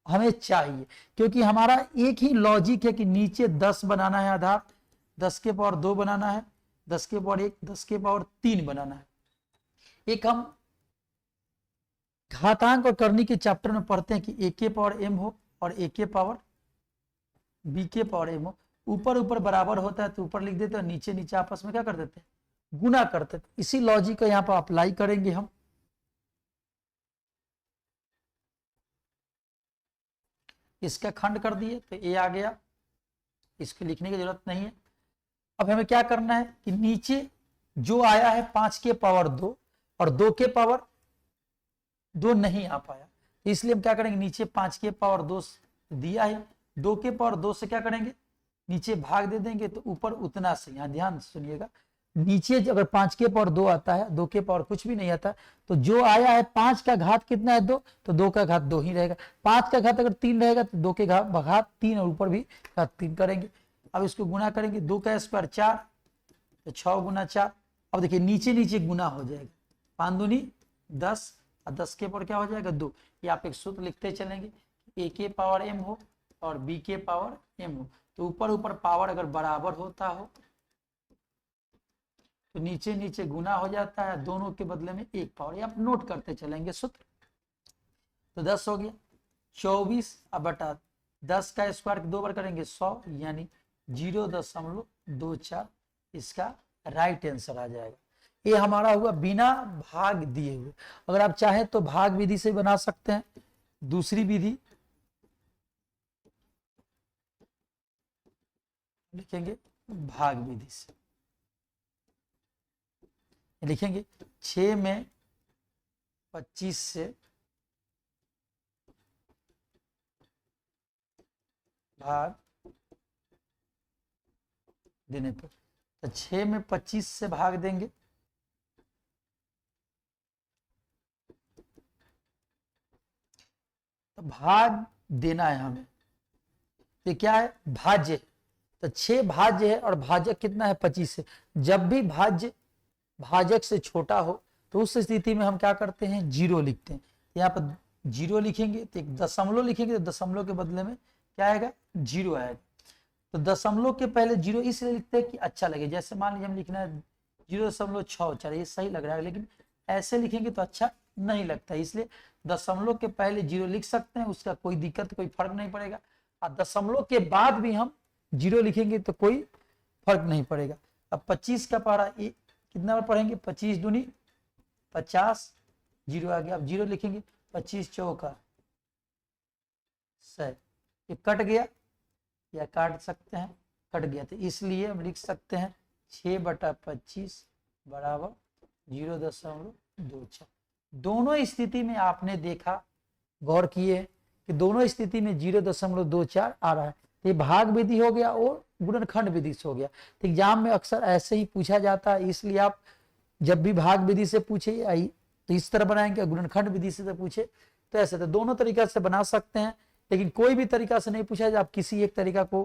हमें चाहिए, क्योंकि हमारा एक ही लॉजिक है कि नीचे 10 बनाना है आधार, 10 के पावर 2 बनाना है, 10 के पावर 1, 10 के पावर 3 बनाना है। एक हम घातांक और करनी के चैप्टर में पढ़ते हैं कि a के पावर m हो और a के पावर b के पावर m हो। ऊपर ऊपर बराबर होता है तो ऊपर लिख देते हैं, नीचे नीचे आपस में क्या कर देते हैं, गुना करते हैं। इसी लॉजिक को यहाँ पर अप्लाई करेंगे हम। इसका खंड कर दिए तो a आ गया, इसको लिखने की जरूरत नहीं है। अब हमें क्या करना है कि नीचे जो आया है 5 के पावर 2 और 2 के पावर 2 नहीं आ पाया, इसलिए हम क्या करेंगे, नीचे 5 के पावर 2 दिया है, 2 के पावर 2 से क्या करेंगे, नीचे भाग दे देंगे, तो ऊपर उतना से। यहाँ ध्यान सुनिएगा, नीचे अगर 5 के पावर 2 आता है, 2 के पावर कुछ भी नहीं आता, तो जो आया है 5 का घात कितना है 2, तो 2 का घात 2 ही रहेगा। 5 का घात अगर 3 रहेगा तो 2 के घात 3 और ऊपर भी घात 3 करेंगे। अब इसको गुना करेंगे, 2 का स्क्वायर 4, तो 6 × 4। अब देखिए नीचे नीचे गुना हो जाएगा, 5 दूनी 10 और 10 के पावर क्या हो जाएगा 2। ये आप एक सूत्र लिखते चलेंगे, a के पावर m हो और b के पावर m हो, तो ऊपर ऊपर पावर अगर बराबर होता हो तो नीचे नीचे गुना हो जाता है, दोनों के बदले में एक पावर। ये आप नोट करते चलेंगे सूत्र। तो 10 हो गया, 24 अब बटा 10 का स्क्वायर 2 बार करेंगे 100, यानी 0.24 इसका राइट आंसर आ जाएगा। ये हमारा हुआ बिना भाग दिए हुए। अगर आप चाहें तो भाग विधि से बना सकते हैं। दूसरी विधि लिखेंगे भाग विधि से, लिखेंगे 6 में 25 से भाग देने पर, तो 6 में 25 से भाग देंगे, तो भाग देना है हमें। ये क्या है, भाज्य। तो 6 भाज्य है और भाजक कितना है 25 से। जब भी भाज्य भाजक से छोटा हो तो उस स्थिति में हम क्या करते हैं, 0 लिखते हैं। यहाँ पर 0 लिखेंगे तो एक दशमलव लिखेंगे, तो दशमलव के बदले में क्या आएगा 0 आएगा। तो दशमलव के पहले 0 इसलिए लिखते हैं कि अच्छा लगे। जैसे मान लीजिए हम लिखना है 0.64, ये सही लग रहा है, लेकिन ऐसे लिखेंगे तो अच्छा नहीं लगता, इसलिए दशमलव के पहले 0 लिख सकते हैं, उसका कोई दिक्कत कोई फर्क नहीं पड़ेगा। और दशमलव के बाद भी हम 0 लिखेंगे तो कोई फर्क नहीं पड़ेगा। अब 25 का पारा कितना बार पढ़ेंगे, 25 दूनी 50, 0 आ गया। अब 0 लिखेंगे, 25 चौका 100, ये कट गया या काट सकते हैं, कट गया, तो इसलिए हम लिख सकते हैं 6/25 बराबर 0.24। दोनों स्थिति में आपने देखा, गौर किए कि दोनों स्थिति में 0.24 आ रहा है। ये भाग विधि हो गया और गुणनखंड विधि से हो गया। तो एग्जाम में अक्सर ऐसे ही पूछा जाता है, इसलिए आप जब भी भाग विधि से पूछे आई तो इस तरह बनाएंगे, गुणनखंड विधि से पूछे तो ऐसे। तो दोनों तरीका से बना सकते हैं, लेकिन कोई भी तरीका से नहीं पूछा जाए, आप किसी एक तरीका को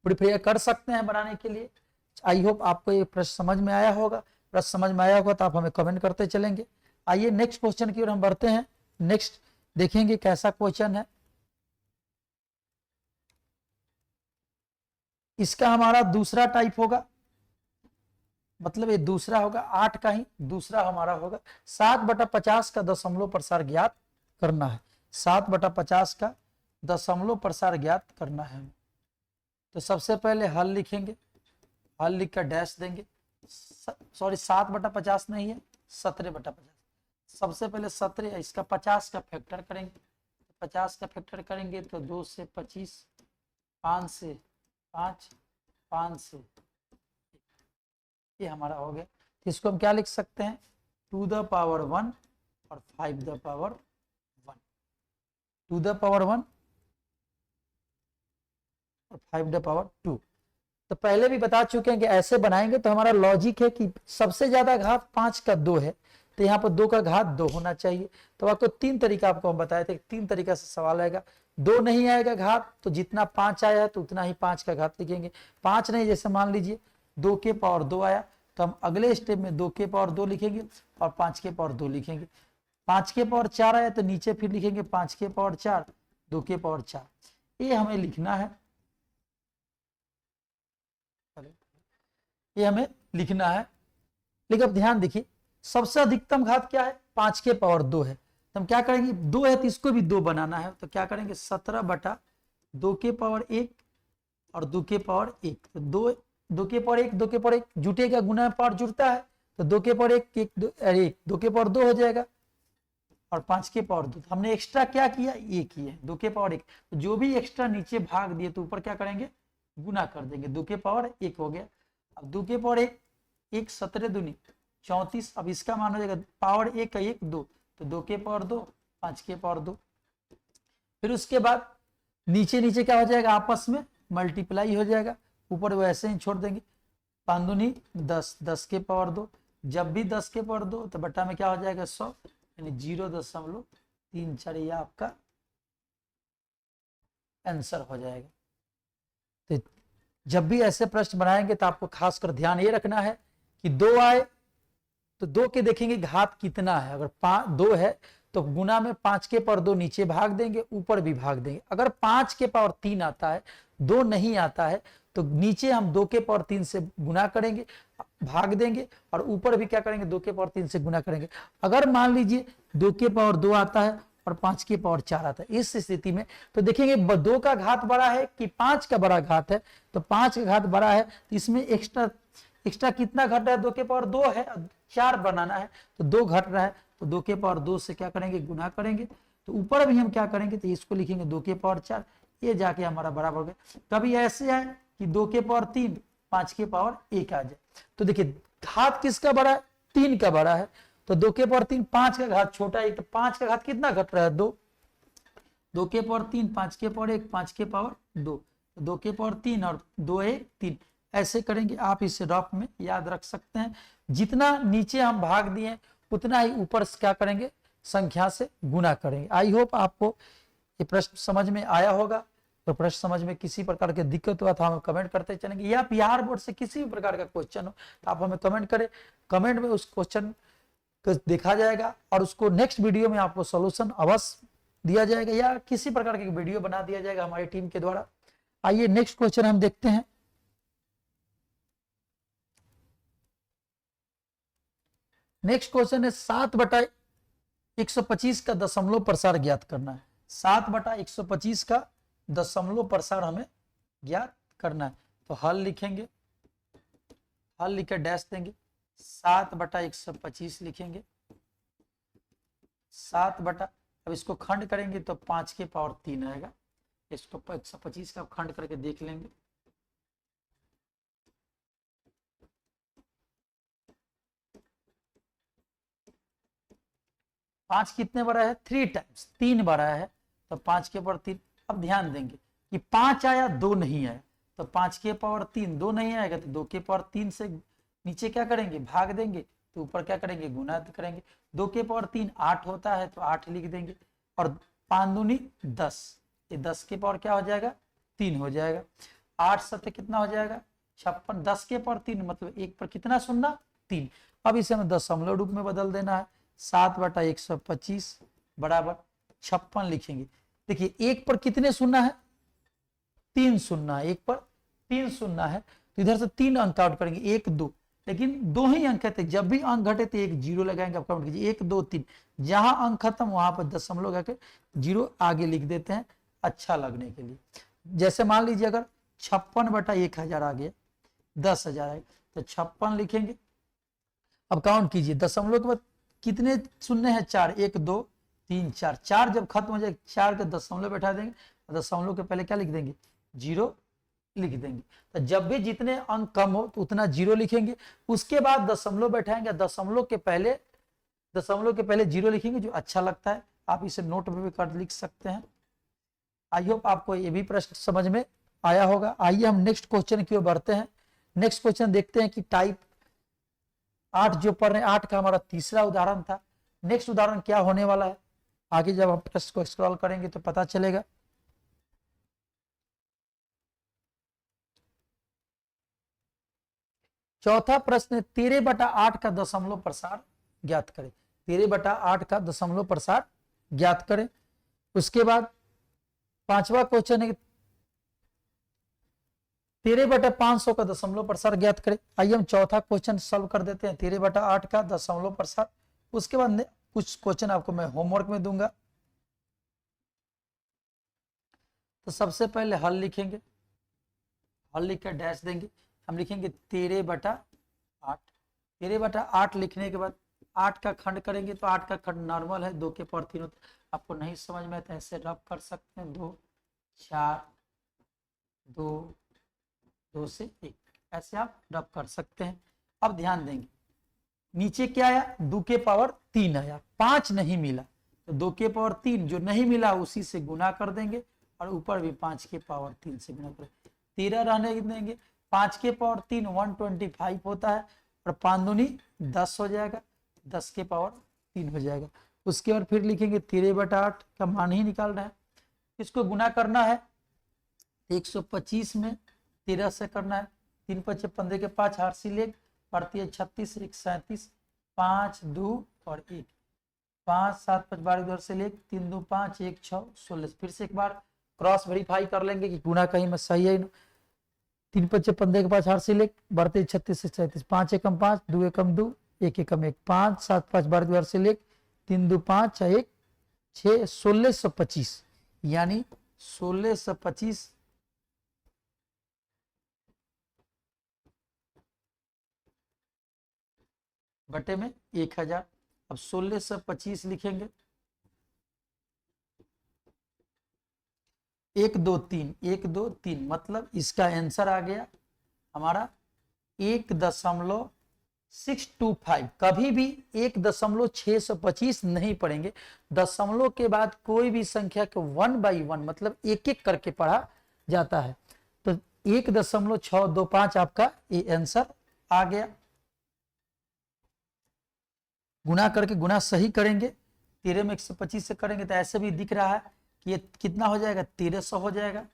प्रिपेयर कर सकते हैं बनाने के लिए। आई होप आपको ये प्रश्न समझ में आया होगा। प्रश्न समझ में आया होगा तो आप हमें कमेंट करते चलेंगे। आइए नेक्स्ट क्वेश्चन की ओर हम बढ़ते हैं। नेक्स्ट देखेंगे कैसा क्वेश्चन है। इसका हमारा दूसरा टाइप होगा, मतलब ये दूसरा होगा 8 का ही दूसरा हमारा होगा। 7/50 का दशमलव प्रसार ज्ञात करना है। 7/50 का दशमलव प्रसार ज्ञात करना है। तो सबसे पहले हल लिखेंगे, हल लिख कर डैश देंगे। सॉरी 7/50 नहीं है, 17/50। सबसे पहले 17, इसका 50 का फैक्टर करेंगे। 50 का फैक्टर करेंगे तो 2 से 25, 5 से 5, 5 से, ये हमारा हो गया। तो इसको हम क्या लिख सकते हैं, 2 द पावर 1 और 5 द पावर 1। 2 द पावर 1 और 5 द पावर 2। तो पहले भी बता चुके हैं कि ऐसे बनाएंगे तो हमारा लॉजिक है कि सबसे ज्यादा घात 5 का 2 है, तो यहाँ पर 2 का घात 2 होना चाहिए। तो आपको 3 तरीका आपको हम बताए थे, 3 तरीका से सवाल आएगा। 2 नहीं आएगा घात तो जितना 5 आया है तो उतना ही 5 का घात लिखेंगे। 5 नहीं, जैसे मान लीजिए 2 के पावर 2 आया तो हम अगले स्टेप में 2 के पावर 2 लिखेंगे और 5 के पावर 2 लिखेंगे। 5 के पावर 4 आया तो नीचे फिर लिखेंगे 5 के पावर 4, 2 के पावर 4। ये हमें लिखना है, ये हमें लिखना है। लेकिन अब ध्यान देखिए, सबसे अधिकतम घात क्या है, 5 के पावर 2 है। तो हम क्या करेंगे, 2 है तो इसको भी 2 बनाना है। तो क्या करेंगे, 17/2 के पावर 1 और 2 के पावर 1। तो 2 के पावर 1, 2 के पावर 1 जुटेगा, गुना पावर जुड़ता है तो 2 के पावर 1, 2 के पावर 2 हो जाएगा और 5 के पावर 2। हमने एक्स्ट्रा क्या किया, ये किए 2 के पावर 1। तो जो भी एक्स्ट्रा नीचे भाग दिए तो ऊपर क्या करेंगे, गुना कर देंगे। 2 के पावर 1 हो गया। अब 2 के पावर 1, 17 दूनी 34। अब इसका मान हो जाएगा पावर 1 का 1, 2, तो 2 के पावर 2, 5 के पावर 2। फिर उसके बाद नीचे नीचे क्या हो जाएगा, आपस में मल्टीप्लाई हो जाएगा, ऊपर वो ऐसे ही छोड़ देंगे। 5 दूनी 10, 10 के पावर 2। जब भी 10 के पावर 2 तो बटा में क्या हो जाएगा 100, यानी 0.34, ये आपका आंसर हो जाएगा। तो जब भी ऐसे प्रश्न बनाएंगे तो आपको खासकर ध्यान ये रखना है कि 2 आए तो 2 के देखेंगे घात कितना है। अगर 2 है तो गुना में 5 के पावर 2 नीचे भाग देंगे, ऊपर भी भाग देंगे। अगर 5 के पावर 3 आता है, 2 नहीं आता है, तो नीचे हम 2 के पावर 3 से गुना करेंगे, भाग देंगे, और ऊपर भी क्या करेंगे, 2 के पावर 3 से गुना करेंगे। अगर मान लीजिए 2 के पावर 2 आता है और 5 के पावर 4 आता है, इस स्थिति में तो देखेंगे 2 का घात बड़ा है कि 5 का बड़ा घात है। तो 5 का घात बड़ा है तो इसमें एक्स्ट्रा कितना घट रहा है, 2 के पावर 2 है, 4 बनाना है तो 2 घट रहा है। तो 2 के पावर 2 से क्या करेंगे, गुना करेंगे। तो ऊपर भी हम क्या करेंगे, तो इसको लिखेंगे 2 के पावर 4, ये जाके हमारा बराबर हो गया। कभी ऐसे है कि 2 के पावर 3, 5 के पावर 1 आ जाए। तो देखिए घात किसका बड़ा है, 3 का बड़ा है। तो 2 के पावर 3, 5 का घात छोटा है, तो 5 का घात कितना घट रहा है, 2। 2 के पावर 3, 5 के पावर 1, 5 के पावर 2, 2 के पावर 3 और 2 1 3। ऐसे करेंगे, आप इसे रफ में याद रख सकते हैं। जितना नीचे हम भाग दिए उतना ही ऊपर से क्या करेंगे, संख्या से गुना करेंगे। आई होप आपको ये प्रश्न समझ में आया होगा। तो प्रश्न समझ में किसी प्रकार की दिक्कत हुआ तो हम कमेंट करते चलेंगे, या बिहार बोर्ड से किसी भी प्रकार का क्वेश्चन हो तो आप हमें कमेंट करें। कमेंट में उस क्वेश्चन को देखा जाएगा और उसको नेक्स्ट वीडियो में आपको सोल्यूशन अवश्य दिया जाएगा, या किसी प्रकार की वीडियो बना दिया जाएगा हमारी टीम के द्वारा। आइए नेक्स्ट क्वेश्चन हम देखते हैं। नेक्स्ट क्वेश्चन है 7/125 का दशमलव प्रसार ज्ञात करना है। 7/125 का दशमलव प्रसार हमें ज्ञात करना है। तो हल लिखेंगे, हल लिखकर डैश देंगे। 7/125 लिखेंगे। 7 अब इसको खंड करेंगे तो 5 के पावर 3 आएगा। इसको 125 का खंड करके देख लेंगे। पांच कितने बड़ा है, 3 टाइम्स, 3 बड़ा है। तो 5 के पावर 3। अब ध्यान देंगे कि 5 आया, 2 नहीं आया, तो 5 के पावर 3, 2 नहीं आएगा तो 2 के पावर 3 से नीचे क्या करेंगे, भाग देंगे, तो ऊपर क्या करेंगे, गुना करेंगे। 2 के पावर 3 8 होता है तो 8 लिख देंगे, और 5 दूनी 10, ये 10 के पावर क्या हो जाएगा, 3 हो जाएगा। 8 सत्य कितना हो जाएगा, 56। 10 के पावर 3 मतलब 1 पर कितना शून्य, 3। अब इसे हमें दशमलव रूप में बदल देना है। 7/125 बराबर 56 लिखेंगे। देखिए 1 पर कितने शून्य है, 3 शून्य है, 1 पर 3 शून्य है, तो इधर से 3 अंक काउंट करेंगे, 1 2, लेकिन 2 ही अंक थे, जब भी अंक घटे तो एक जीरो लगाएंगे। आप काउंट कीजिए 1 2 3, जहां अंक खत्म वहां पर दशमलव करके जीरो आगे लिख देते हैं, अच्छा लगने के लिए। जैसे मान लीजिए अगर 56/1000 आ गया, 10,000 आएगा, तो 56 लिखेंगे। अब काउंट कीजिए, दशमलव के बाद कितने शून्य है, 4, 1 2 3 4, 4 जब खत्म हो जाए 4 के दशमलव बैठा देंगे, दशमलव के पहले क्या लिख देंगे, जीरो लिख देंगे। तो जब भी जितने अंक कम हो तो उतना जीरो लिखेंगे, उसके बाद दशमलव बैठाएंगे, दशमलव के पहले जीरो लिखेंगे, जो अच्छा लगता है। आप इसे नोट में भी कर लिख सकते हैं। आई होप आपको ये भी प्रश्न समझ में आया होगा। आइए हम नेक्स्ट क्वेश्चन की ओर बढ़ते हैं। नेक्स्ट क्वेश्चन देखते हैं कि टाइप 8 जो पढ़ रहे हैं, 8 का हमारा तीसरा उदाहरण था। नेक्स्ट उदाहरण क्या होने वाला है, आगे जब हम प्रश्न को स्क्रॉल करेंगे तो पता चलेगा। चौथा प्रश्न, 13/8 का दशमलव प्रसार ज्ञात करें। 13/8 का दशमलव प्रसार ज्ञात करें। उसके बाद पांचवा क्वेश्चन है 13/500 का दशमलव प्रसार ज्ञात करें। आइए हम चौथा क्वेश्चन सॉल्व कर देते हैं, 13/8 का दशमलव प्रसार। उसके बाद कुछ क्वेश्चन आपको मैं होमवर्क में दूंगा। तो सबसे पहले हल लिखेंगे, हल लिखकर डैश देंगे। हम लिखेंगे 13/8। 13/8 लिखने के बाद 8 का खंड करेंगे, तो 8 का खंड नॉर्मल है, 2 के पावर 3 होता है। आपको नहीं समझ में आता ऐसे रब कर सकते हैं, 2 4 2 2 से 1, ऐसे आप रब कर सकते हैं। अब ध्यान देंगे, नीचे क्या आया, 2 के पावर 3 आया, 5 नहीं मिला, तो 2 के पावर 3 जो नहीं मिला उसी से गुना कर देंगे, और ऊपर भी 5 के पावर 3 से गुना कर 13 रहने देंगे। 5 के पावर 3 125 होता है, और 5 दूनी 10 हो जाएगा, 10 के पावर 3 हो जाएगा। उसके बाद फिर लिखेंगे 13/8 का मान ही निकाल रहे हैं, इसको गुना करना है 125 में 13 से करना है। 3 5 15 के 5 हार सी लेग पड़ती है 36, 1 37, 5 2 और 1, 5 7 5 12 इधर से लेग 3 2 5 1 6 16। फिर से एक बार क्रॉस वेरीफाई कर लेंगे कि गुना कहीं में सही है। 3 5 15 के 5 हार से लेग बढ़ते 36 से 37, 5 एकम 5 2 एकम 2 1 एकम 1, 5 7 5 12 इधर से लेग 3 2 5 1 6 1625, यानी 1625 बटे में 1000। अब 1625 लिखेंगे, 1 2 3 1 2 3, मतलब इसका आंसर आ गया हमारा 1.625। कभी भी 1.625 नहीं पढ़ेंगे, दशमलव के बाद कोई भी संख्या को 1 बाई 1 मतलब एक एक करके पढ़ा जाता है। तो 1.625 आपका ये आंसर आ गया। गुना करके गुना सही करेंगे, 13 में 125 से करेंगे तो ऐसे भी दिख रहा है कि ये कितना हो जाएगा, 1300 हो जाएगा।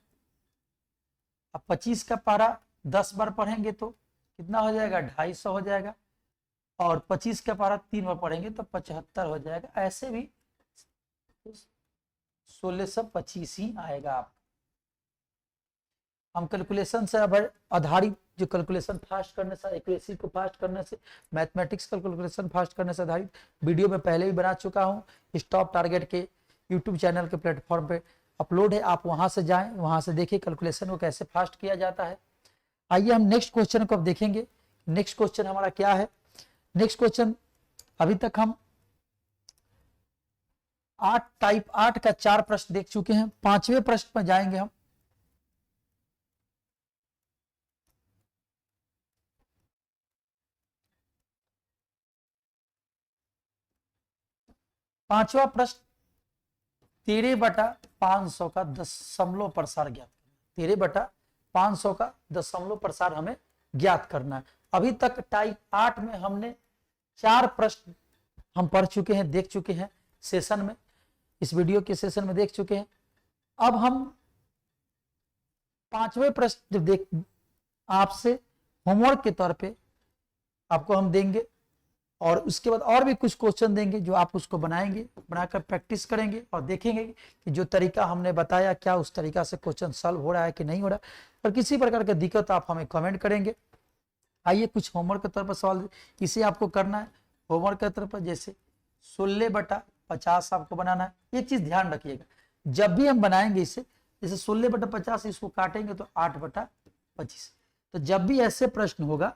अब 25 का पारा 10 बार पढ़ेंगे तो कितना हो जाएगा, 250 हो जाएगा, और 25 का पारा 3 बार पढ़ेंगे तो 75 हो जाएगा। ऐसे भी 1625 ही आएगा। आप हम कैलकुलेशन से अब आधारित, जो कैलकुलेशन फास्ट करने से, एक्यूरेसी को फास्ट करने से, मैथमेटिक्स कैलकुलेशन फास्ट करने से आधारित वीडियो में पहले भी बना चुका हूं। इस टॉप टारगेट के यूट्यूब चैनल के प्लेटफॉर्म पे अपलोड है, आप वहां से जाएं, वहां से देखिए कैलकुलेशन को कैसे फास्ट किया जाता है। आइए हम नेक्स्ट क्वेश्चन को अब देखेंगे। नेक्स्ट क्वेश्चन हमारा क्या है। नेक्स्ट क्वेश्चन, अभी तक हम टाइप 8 का 4 प्रश्न देख चुके हैं, 5वें प्रश्न पर जाएंगे हम। पांचवा प्रश्न, 13/500 का दशमलव प्रसार ज्ञात करना। 13/500 का दशमलव प्रसार हमें ज्ञात करना है। अभी तक टाइप 8 में हमने 4 प्रश्न हम पढ़ चुके हैं, देख चुके हैं सेशन में, इस वीडियो के सेशन में देख चुके हैं। अब हम 5वें प्रश्न जब देख आपसे होमवर्क के तौर पे आपको हम देंगे, और उसके बाद और भी कुछ क्वेश्चन देंगे जो आप उसको बनाएंगे, बनाकर प्रैक्टिस करेंगे और देखेंगे कि जो तरीका हमने बताया क्या उस तरीका से क्वेश्चन सॉल्व हो रहा है कि नहीं हो रहा है। और किसी प्रकार का दिक्कत आप हमें कमेंट करेंगे। आइए कुछ होमवर्क के तौर पर सवाल इसे आपको करना है होमवर्क के तौर पर, जैसे 16/50 आपको बनाना है। एक चीज ध्यान रखिएगा, जब भी हम बनाएंगे इसे, जैसे 16/50 इसको काटेंगे तो 8/25। तो जब भी ऐसे प्रश्न होगा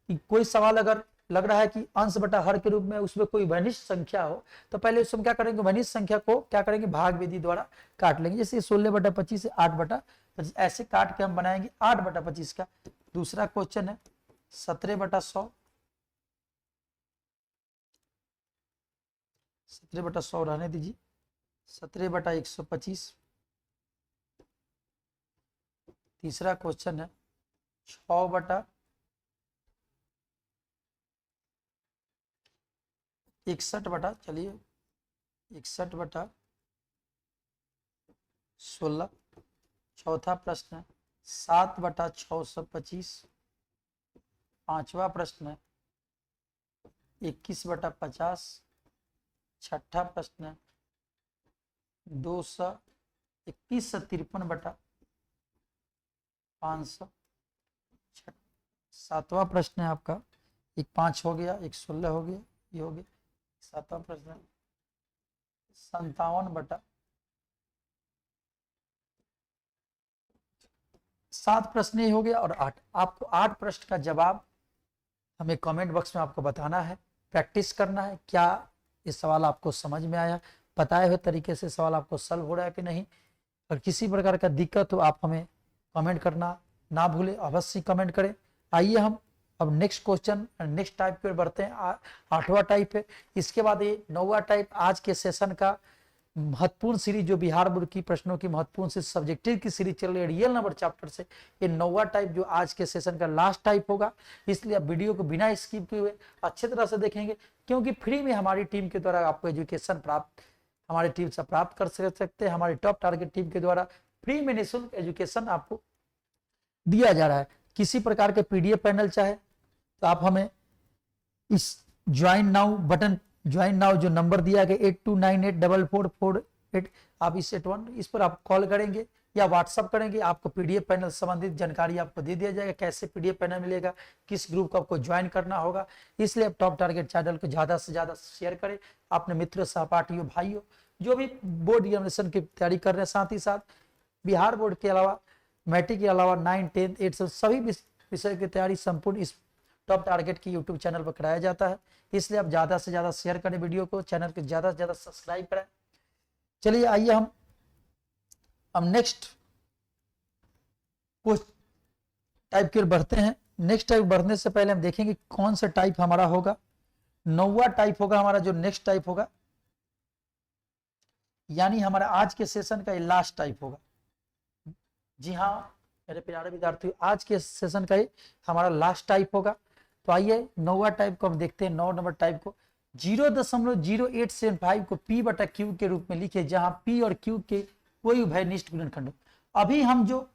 कि कोई सवाल अगर लग रहा है कि अंश बटा हर के रूप में उसमें कोई वनिष्ठ संख्या हो, तो पहले उसमें क्या करेंगे, वनिष्ठ संख्या को क्या करेंगे, भाग विधि द्वारा काट लेंगे। जैसे 16/25 से 8/25 ऐसे काट के हम बनाएंगे 8/25 का। दूसरा क्वेश्चन है 17/100, 17/100 रहने दीजिए, 17/125। तीसरा क्वेश्चन है 61/16। चौथा प्रश्न है 7/625। पांचवा प्रश्न है 21/50। छठा प्रश्न है 2153/500। सातवां प्रश्न है आपका, एक 5 हो गया, एक 16 हो गया, ये हो गया। सातवां प्रश्न है 57/, 7 प्रश्न ये हो गया। और 8, आपको 8 प्रश्न का जवाब हमें कमेंट बॉक्स में आपको बताना है, प्रैक्टिस करना है। क्या ये सवाल आपको समझ में आया, बताए हुए तरीके से सवाल आपको सॉल्व हो रहा है कि नहीं। और किसी प्रकार का दिक्कत हो आप हमें कमेंट करना ना भूले, अवश्य कमेंट करें। आइए हम अब नेक्स्ट क्वेश्चन नेक्स्ट टाइप पे बढ़ते हैं। 8वां टाइप है, इसके बाद ये 9वां टाइप आज के सेशन का महत्वपूर्ण सीरीज, जो बिहार बोर्ड की प्रश्नों की महत्वपूर्ण से सब्जेक्टिव की सीरीज चल रही है रियल नंबर चैप्टर से, ये 9वां टाइप जो आज के सेशन का लास्ट टाइप होगा। इसलिए आप वीडियो को बिना स्किप किए हुए अच्छे तरह से देखेंगे, क्योंकि फ्री में हमारी टीम के द्वारा आपको एजुकेशन प्राप्त हमारी टीम से प्राप्त कर सकते हैं। हमारी टॉप टारगेट टीम के द्वारा फ्री में निःशुल्क एजुकेशन आपको दिया जा रहा है। किसी प्रकार के पीडीएफ पैनल चाहे तो आप हमें इस join now button, join now जो नंबर दिया गया 82984448, आप इस 81 इस पर आप कॉल करेंगे या व्हाट्सअप करेंगे, आपको पीडीएफ पैनल संबंधित जानकारी आपको दे दिया जाएगा, कैसे पीडीएफ पैनल मिलेगा, किस ग्रुप को आपको ज्वाइन करना होगा। इसलिए आप टॉप टारगेट चैनल को ज्यादा से ज्यादा शेयर करें अपने मित्रों, सहपाठियों, भाइयों जो भी बोर्ड एग्जामिनेशन की तैयारी कर रहे हैं। साथ ही साथ बिहार बोर्ड के अलावा, मैट्रिक के अलावा 9, 10, 8 सभी विषय की तैयारी संपूर्ण इस टॉप टारगेट की यूट्यूब चैनल पर कराया जाता है। इसलिए आप ज्यादा से ज्यादा शेयर करें वीडियो को, चैनल को ज्यादा से ज्यादा सब्सक्राइब करें। चलिए आइए हम अब नेक्स्ट कुछ टाइप की ओर बढ़ते हैं। नेक्स्ट टाइप बढ़ने से पहले हम देखेंगे कौन सा टाइप हमारा होगा। 9वां टाइप होगा हमारा, जो नेक्स्ट टाइप होगा, यानी हमारा आज के सेशन का ये लास्ट टाइप होगा। जी हाँ मेरे प्यारे विद्यार्थियों, आज के सेशन का ये हमारा लास्ट टाइप होगा। तो आइए 9वां टाइप को हम देखते हैं। 9 नंबर टाइप को 0.0875 को P/Q के रूप में लिखे, जहां P और Q के कोई उभयनिष्ठ गुणनखंड। अभी हम जो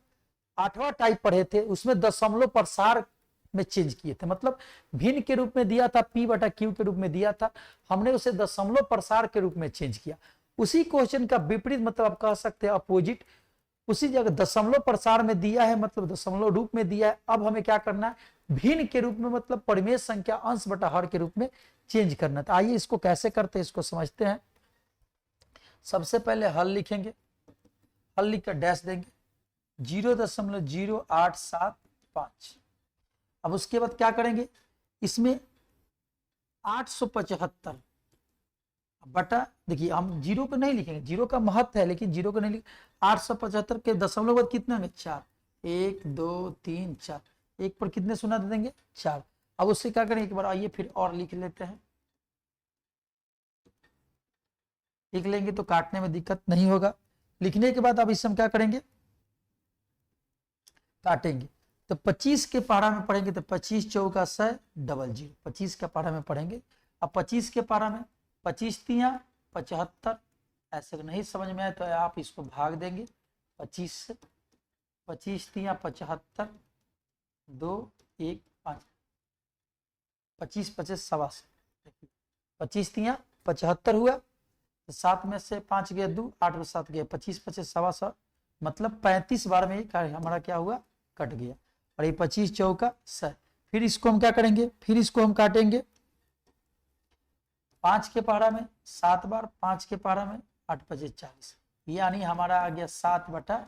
8वां टाइप पढ़े थे उसमें दशमलव प्रसार में चेंज किए थे, मतलब भिन्न के रूप में दिया था, P/Q के रूप में दिया था, हमने उसे दशमलव प्रसार के रूप में चेंज किया। उसी क्वेश्चन का विपरीत, मतलब आप कह सकते हैं अपोजिट, उसी जगह दशमलव प्रसार में दिया है, मतलब दशमलव रूप में दिया है। अब हमें क्या करना है, भिन्न के रूप में, मतलब परिमेय संख्या अंश बटा हर के रूप में चेंज करना है। तो आइए इसको कैसे करते हैं इसको समझते हैं। सबसे पहले हल लिखेंगे, हल लिख कर डैश देंगे 0.0875। अब उसके बाद क्या करेंगे, इसमें 875 बटा, देखिए हम जीरो को नहीं लिखेंगे, जीरो का महत्व है लेकिन जीरो को नहीं लिखेंगे। 875 के दशमलव बाद कितने होंगे, 4, 1 2 3 4, एक पर कितने शून्य दे देंगे, 4। अब उससे क्या करेंगे, एक बार आइए फिर और लिख लेते हैं, लिख लेंगे तो काटने में दिक्कत नहीं होगा। लिखने के बाद अब इसे हम क्या करेंगे, काटेंगे। तो 25 के पारा में पढ़ेंगे तो 25 चौका 100 डबल 0, 25 के पारा में पढ़ेंगे। अब 25 के पारा में 25 तिया 75, ऐसे नहीं समझ में आए तो आप इसको भाग देंगे 25 से, 25 तिया 75, 2 1 5, 25 25 सवा से, 25 तिया 75 हुआ, तो 7 में से 5 गए 2, 8 में 7 गए 25 25 सवा 100, मतलब 35 बार में हमारा क्या हुआ, कट गया। और ये 25 चौका 100। फिर इसको हम क्या करेंगे, फिर इसको हम काटेंगे 5 के पारा में 7 बार, 5 के पारा में 8 25 40, यानी हमारा आ गया 7 बटा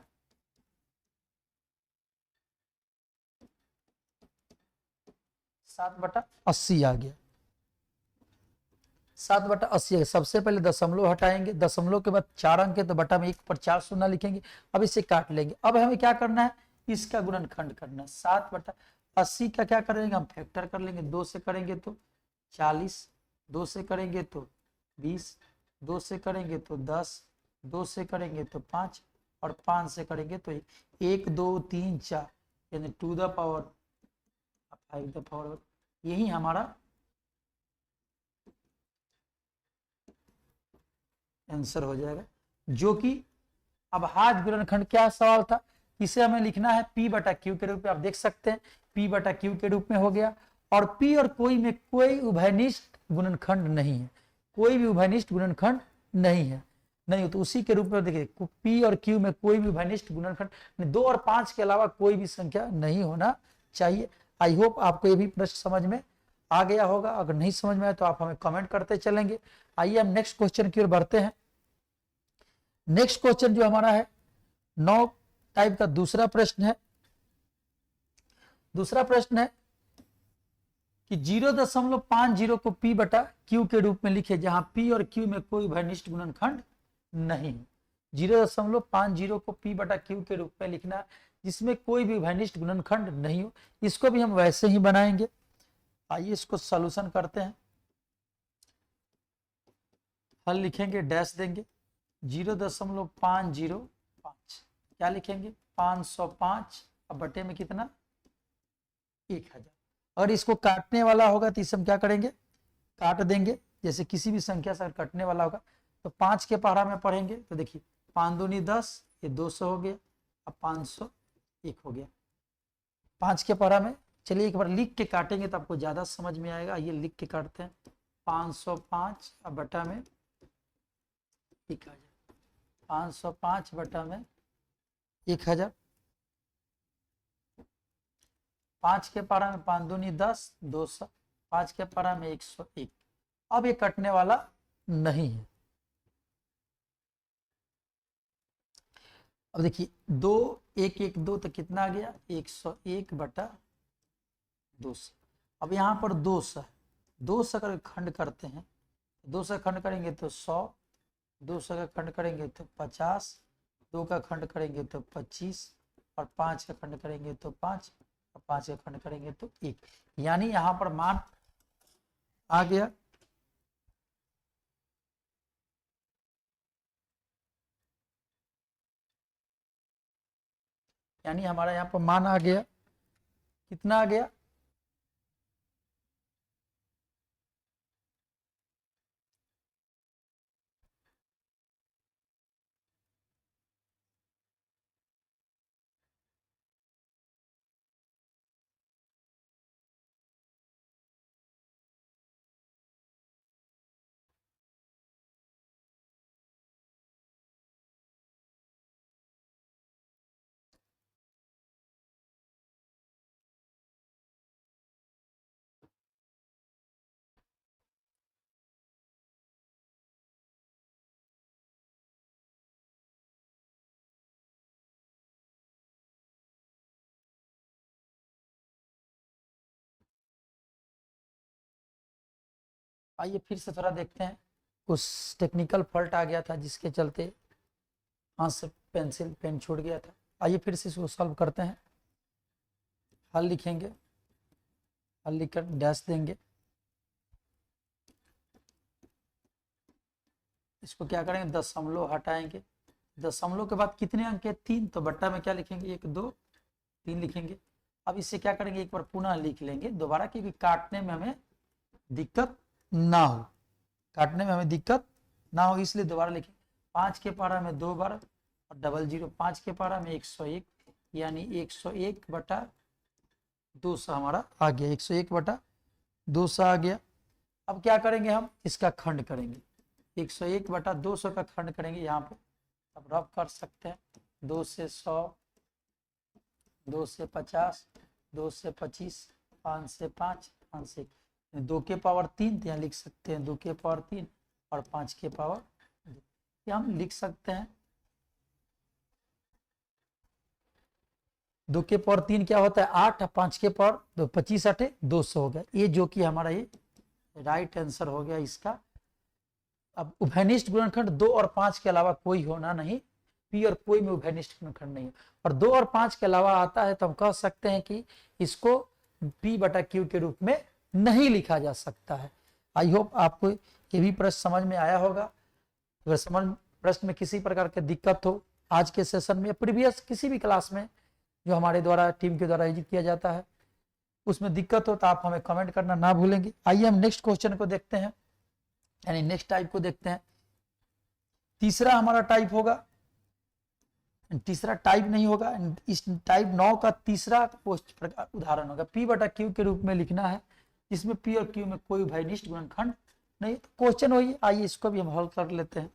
80 आ गया, 7 बटा 80। सबसे पहले दशमलव हटाएंगे, दशमलव के बाद 4 अंक है तो बटा में 1 पर 4 शून्य लिखेंगे। अब इसे काट लेंगे। अब हमें क्या करना है, इसका गुणनखंड करना है। 7 बटा 80 का क्या करेंगे, हम फैक्टर कर लेंगे। 2 से करेंगे तो 40, 2 से करेंगे तो 20, 2 से करेंगे तो 10, 2 से करेंगे तो 5 और 5 से करेंगे तो 1 2 3 4, यानी 2 द पावर 5 द पावर, यही हमारा आंसर हो जाएगा। जो कि अब हाथ गुणनखंड क्या सवाल था, इसे हमें लिखना है P बटा Q के रूप में। आप देख सकते हैं P बटा Q के रूप में हो गया। और P और कोई में कोई उभयनिष्ठ गुणनखंड नहीं है, कोई भी उभयनिष्ठ गुणनखंड नहीं है, नहीं तो उसी के रूप में देखिए P और Q में कोई भी उभयनिष्ठ गुणनखंड 2 और 5 के अलावा कोई भी संख्या नहीं होना चाहिए। आई होप आपको ये भी प्रश्न समझ में आ गया होगा। अगर नहीं समझ में आए तो आप हमें कमेंट करते चलेंगे। आइए हम नेक्स्ट क्वेश्चन की ओर बढ़ते हैं। नेक्स्ट क्वेश्चन जो हमारा है 9 टाइप का दूसरा प्रश्न है। दूसरा प्रश्न है कि 0.50 को P बटा Q के रूप में लिखे, जहां P और Q में कोई उभयनिष्ठ गुणनखंड नहीं है। 0.50 को P बटा Q के रूप में लिखना है जिसमें कोई भी उभयनिष्ठ गुणनखंड नहीं हो। इसको भी हम वैसे ही बनाएंगे। आइए इसको सॉल्यूशन करते हैं। हल लिखेंगे, डैश देंगे 0.505, क्या लिखेंगे 505 और बटे में कितना 1000। अगर इसको काटने वाला होगा तो इसे हम क्या करेंगे, काट देंगे। जैसे किसी भी संख्या से कटने वाला होगा तो 5 के पारा में पढ़ेंगे तो देखिए 5 दूनी 10, ये 200 हो गया, अब 501 हो गया 5 के पारा में। चलिए एक बार लिख के काटेंगे तो आपको ज्यादा समझ में आएगा। ये लिख के काटते हैं 505 और बटा में 1000, 505 बटा में 1000, 5 के पारा में 5 दूनी 10, 200, 5 के पारा में 101। अब ये कटने वाला नहीं है। अब देखिए 2 1 1 2 तो कितना आ गया 101 बटा 200। अब यहाँ पर 200 है, 200 का खंड करते हैं, 200 खंड करेंगे तो 100, 200 का खंड करेंगे तो 50, 2 का खंड करेंगे तो 25 और 5 का खंड करेंगे तो 5 और 5 का खंड करेंगे तो 1, यानी यहाँ पर मान आ गया यानी हमारा यहाँ पर मान आ गया कितना आ गया आइए फिर से थोड़ा देखते हैं। कुछ टेक्निकल फॉल्ट आ गया था जिसके चलते हाथ से पेन छूट गया था। आइए फिर से इसको सॉल्व करते हैं। हल लिखेंगे, हल लिखकर डैश देंगे। इसको क्या करेंगे दशमलव हटाएंगे, दशमलव के बाद कितने अंक है 3, तो बट्टा में क्या लिखेंगे 1 2 3 लिखेंगे। अब इससे क्या करेंगे, एक बार पुनः लिख लेंगे दोबारा, क्योंकि काटने में हमें दिक्कत ना हो, काटने में हमें दिक्कत ना हो, इसलिए दोबारा लिखें। 5 के पारा में 2 बार और डबल जीरो, 5 के पारा में 101, यानी 101/200 हमारा आ गया, 101/200 आ गया। अब क्या करेंगे, हम इसका खंड करेंगे, 101/200 का खंड करेंगे यहाँ पे। अब रफ कर सकते हैं, 2 से 100, 2 से 50, 2 से 25, 5 से 5, 5 से 2 के पावर 3, तो यहाँ लिख सकते हैं 2 के पावर 3 और 5 के पावर 2, ये हम लिख सकते हैं। 2 के पावर 3 क्या होता है 8, 5 के पावर 2, 25 8 200 हो गया, ये जो कि हमारा ये राइट आंसर हो गया इसका। अब उभयनिष्ठ गुणनखंड 2 और 5 के अलावा कोई होना नहीं, पी और कोई में उभयनिष्ठ गुणनखंड नहीं है, और 2 और 5 के अलावा आता है तो हम कह सकते हैं कि इसको P/Q के रूप में नहीं लिखा जा सकता है। आई होप आपको ये भी प्रश्न समझ में आया होगा। अगर प्रश्न में किसी प्रकार की दिक्कत हो आज के सेशन में या प्रीवियस किसी भी क्लास में जो हमारे द्वारा टीम के द्वारा आयोजित किया जाता है, उसमें दिक्कत हो तो आप हमें कमेंट करना ना भूलेंगे। आइए हम नेक्स्ट क्वेश्चन को देखते हैं, यानी नेक्स्ट टाइप को देखते हैं। तीसरा हमारा टाइप होगा, तीसरा टाइप नहीं होगा, इस टाइप 9 का तीसरा उदाहरण होगा। P/Q के रूप में लिखना है, जिसमें P और Q में कोई उभयनिष्ठ गुणनखंड नहीं। क्वेश्चन वही, आइए इसको भी हम हल कर लेते हैं।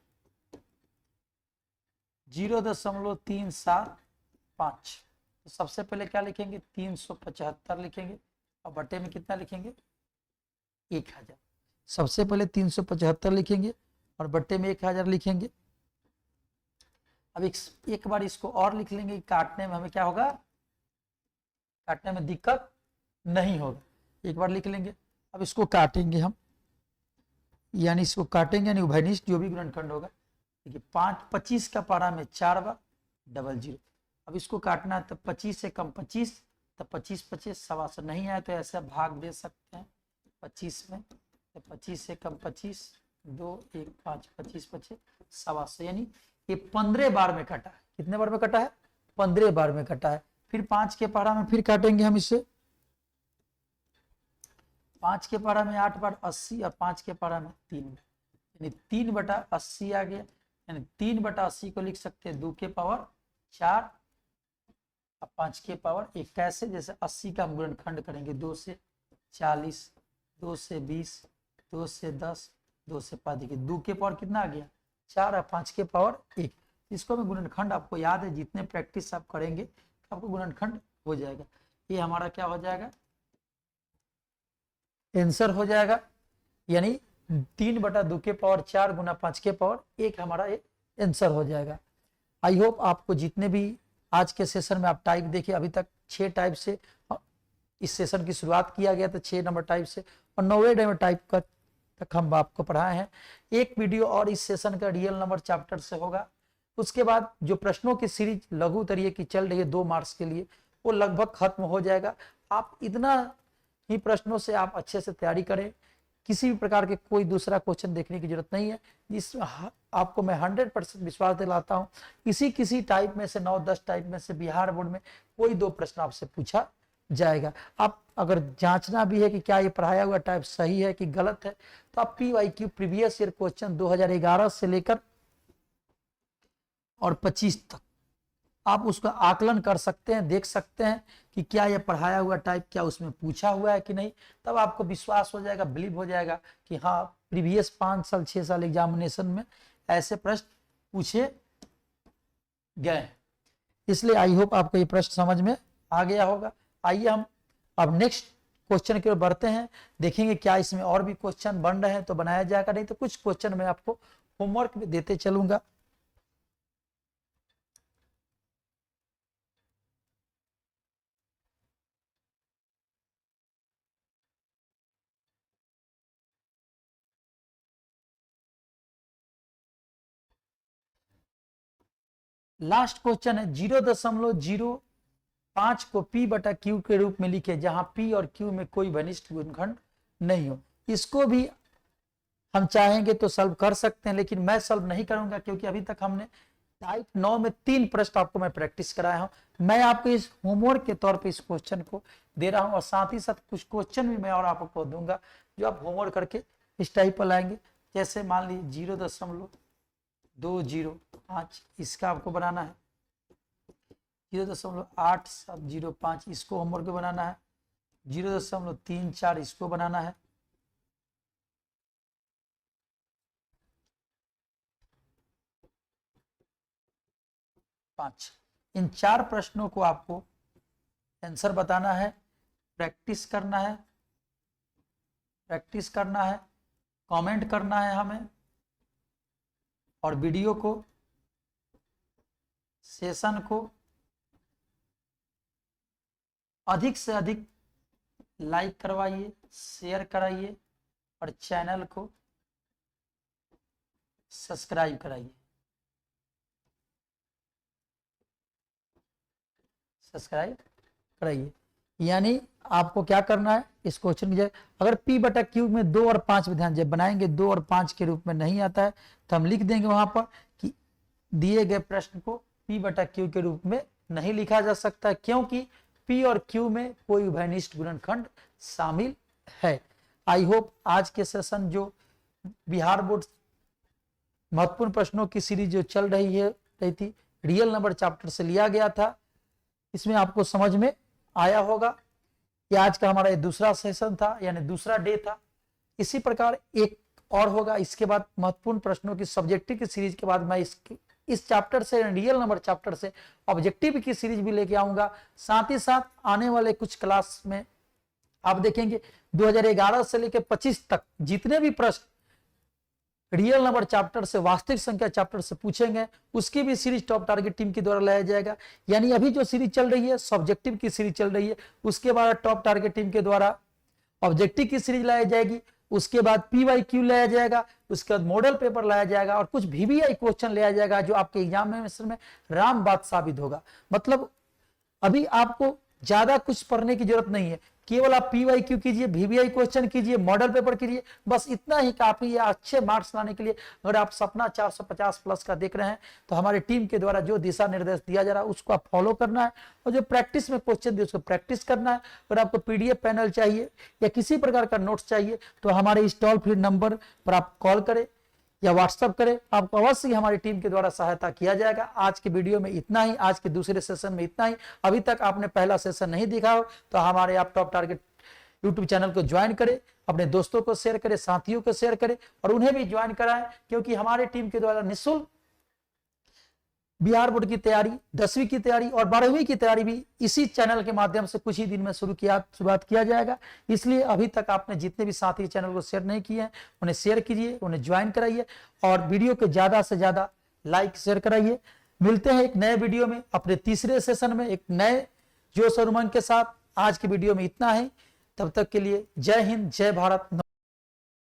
0.375, तो सबसे पहले क्या लिखेंगे 375 लिखेंगे, और बटे में कितना लिखेंगे 1000। सबसे पहले 375 लिखेंगे और बटे में 1000 लिखेंगे। अब एक बार इसको और लिख लेंगे, काटने में हमें क्या होगा, काटने में दिक्कत नहीं होगा, एक बार लिख लेंगे। अब इसको काटेंगे हम, यानी इसको काटेंगे, यानी उभयनिष्ठ जो भी गुणनखंड होगा। देखिए 25 का पारा में 4 बार डबल जीरो। अब इसको काटना है तो 25 से कम 25, तो 25 25 125 नहीं आया तो ऐसा भाग दे सकते हैं 25 में, तो 25 से कम 25, 2 1 5, 25 25 125, यानी ये 15 बार में कटा है। कितने बार में कटा है 15 बार में कटा है। फिर 5 के पारा में फिर काटेंगे हम इसे, 5 के पारा में 8 बार 80 और 5 के पारा में 3 बार, यानी 3/80 आ गया, यानी 3/80 को लिख सकते हैं 2 के पावर 4 और 5 के पावर 1। कैसे, जैसे 80 का हम गुणनखंड करेंगे 2 से 40, 2 से 20, 2 से 10, 2 से 5, देखिए 2 के पावर कितना आ गया 4 और 5 के पावर 1। इसको में गुणनखंड आपको याद है, जितने प्रैक्टिस आप करेंगे आपको गुणनखंड हो जाएगा। ये हमारा क्या हो जाएगा, आंसर हो जाएगा, यानी 3/2 के पावर 4 गुना 5 के पावर 1 हमारा ये आंसर हो जाएगा। आई होप आपको जितने भी आज के सेशन में आप टाइप देखिए, अभी तक 6 टाइप से इस सेशन की शुरुआत किया गया था, 6 नंबर टाइप से, और 9वें नंबर टाइप का तक हम आपको पढ़ाए हैं। एक वीडियो और इस सेशन का रियल नंबर चैप्टर से होगा। उसके बाद जो प्रश्नों की सीरीज लघु तरीके की चल रही है 2 मार्क्स के लिए, वो लगभग खत्म हो जाएगा। आप इतना ही प्रश्नों से आप अच्छे से तैयारी करें, किसी भी प्रकार के कोई दूसरा क्वेश्चन देखने की जरूरत नहीं है। जिस आपको मैं 100% विश्वास दिलाता हूं, किसी टाइप में से 9-10 टाइप में से बिहार बोर्ड में कोई 2 प्रश्न आपसे पूछा जाएगा। आप अगर जांचना भी है कि क्या ये पढ़ाया हुआ टाइप सही है कि गलत है, तो आप PYQ प्रीवियस ईयर क्वेश्चन 2011 से लेकर और 25 तक आप उसका आकलन कर सकते हैं, देख सकते हैं कि क्या यह पढ़ाया हुआ टाइप क्या उसमें पूछा हुआ है कि नहीं। तब आपको विश्वास हो जाएगा, बिलीव हो जाएगा कि हाँ प्रीवियस 5 साल 6 साल एग्जामिनेशन में ऐसे प्रश्न पूछे गए। इसलिए आई होप आपको ये प्रश्न समझ में आ गया होगा। आइए हम अब नेक्स्ट क्वेश्चन की ओर बढ़ते हैं, देखेंगे क्या इसमें और भी क्वेश्चन बन रहे हैं तो बनाया जाएगा, नहीं तो कुछ क्वेश्चन मैं आपको होमवर्क में देते चलूंगा। लास्ट क्वेश्चन है 0.05 को P/Q के रूप में लिखे, जहां P और Q में कोई घनिष्ठ गुणनखंड नहीं हो। इसको भी हम चाहेंगे तो सॉल्व कर सकते हैं, लेकिन मैं सॉल्व नहीं करूंगा, क्योंकि अभी तक हमने टाइप 9 में 3 प्रश्न आपको मैं प्रैक्टिस कराया हूं। मैं आपको इस होमवर्क के तौर पे इस क्वेश्चन को दे रहा हूं और साथ ही साथ कुछ क्वेश्चन भी मैं और आपको दूंगा जो आप होमवर्क करके इस टाइप पर लाएंगे। जैसे मान लीजिए 0.205 इसका आपको बनाना है, 0.8705 इसको होमवर्क में बनाना है, 0.34 इसको बनाना है, 5 इन 4 प्रश्नों को आपको आंसर बताना है, प्रैक्टिस करना है, कमेंट करना है हमें, और वीडियो को, सेशन को अधिक से अधिक लाइक करवाइए, शेयर कराइए और चैनल को सब्सक्राइब कराइए। यानी आपको क्या करना है इस क्वेश्चन की, अगर P बटा Q में 2 और 5 विधान जब बनाएंगे 2 और 5 के रूप में नहीं आता है तो हम लिख देंगे वहां पर कि दिए गए प्रश्न को P बटा Q के रूप में नहीं लिखा जा सकता, क्योंकि P और Q में कोई उभयनिष्ठ गुणनखंड शामिल है। आई होप आज के सेशन जो बिहार बोर्ड महत्वपूर्ण प्रश्नों की सीरीज जो चल रही थी रियल नंबर चैप्टर से लिया गया था, इसमें आपको समझ में आया होगा कि आज का हमारा ये दूसरा सेशन था, यानी दूसरा डे था। इसी प्रकार एक और होगा, इसके बाद महत्वपूर्ण प्रश्नों की सब्जेक्टिव की सीरीज के बाद मैं इस चैप्टर से रियल नंबर चैप्टर से ऑब्जेक्टिव की सीरीज भी लेके आऊंगा। साथ ही साथ आने वाले कुछ क्लास में आप देखेंगे 2011 से लेकर 25 तक जितने भी प्रश्न रियल नंबर चैप्टर से, वास्तविक संख्या चैप्टर से पूछेंगे, उसकी भी सीरीज टॉप टारगेट टीम के द्वारा लाया जाएगा। यानी अभी जो सीरीज चल रही है सब्जेक्टिव की सीरीज चल रही है, उसके बाद टॉप टारगेट टीम के द्वारा ऑब्जेक्टिव की सीरीज लाई जाएगी, उसके बाद PYQ लाया जाएगा, उसके बाद मॉडल पेपर लाया जाएगा और कुछ VBI क्वेश्चन लाया जाएगा जो आपके एग्जाम में राम बात साबित होगा। मतलब अभी आपको ज्यादा कुछ पढ़ने की जरूरत नहीं है, केवल आप PYQ कीजिए, VBI क्वेश्चन कीजिए, मॉडल पेपर कीजिए, बस इतना ही काफी है अच्छे मार्क्स लाने के लिए। अगर आप सपना 450 प्लस का देख रहे हैं तो हमारी टीम के द्वारा जो दिशा निर्देश दिया जा रहा है उसको आप फॉलो करना है और जो प्रैक्टिस में क्वेश्चन दिए उसको प्रैक्टिस करना है। अगर आपको PDF पैनल चाहिए या किसी प्रकार का नोट्स चाहिए तो हमारे इस टोल फ्री नंबर पर आप कॉल करें या व्हाट्सएप करें, आपको अवश्य ही हमारी टीम के द्वारा सहायता किया जाएगा। आज के वीडियो में इतना ही, आज के दूसरे सेशन में इतना ही। अभी तक आपने पहला सेशन नहीं देखा हो तो हमारे आप टॉप टारगेट यूट्यूब चैनल को ज्वाइन करें, अपने दोस्तों को शेयर करें, साथियों को शेयर करें और उन्हें भी ज्वाइन कराएं, क्योंकि हमारे टीम के द्वारा निःशुल्क बिहार बोर्ड की तैयारी, 10वीं की तैयारी और 12वीं की तैयारी भी इसी चैनल के माध्यम से कुछ ही दिन में शुरुआत किया जाएगा। इसलिए अभी तक आपने जितने भी साथी चैनल को शेयर नहीं किए हैं उन्हें शेयर कीजिए, उन्हें ज्वाइन कराइए और वीडियो को ज्यादा से ज्यादा लाइक शेयर कराइए। मिलते हैं एक नए वीडियो में अपने तीसरे सेशन में एक नए जोश और उमंग के साथ। आज की वीडियो में इतना है, तब तक के लिए जय हिंद, जय भारत,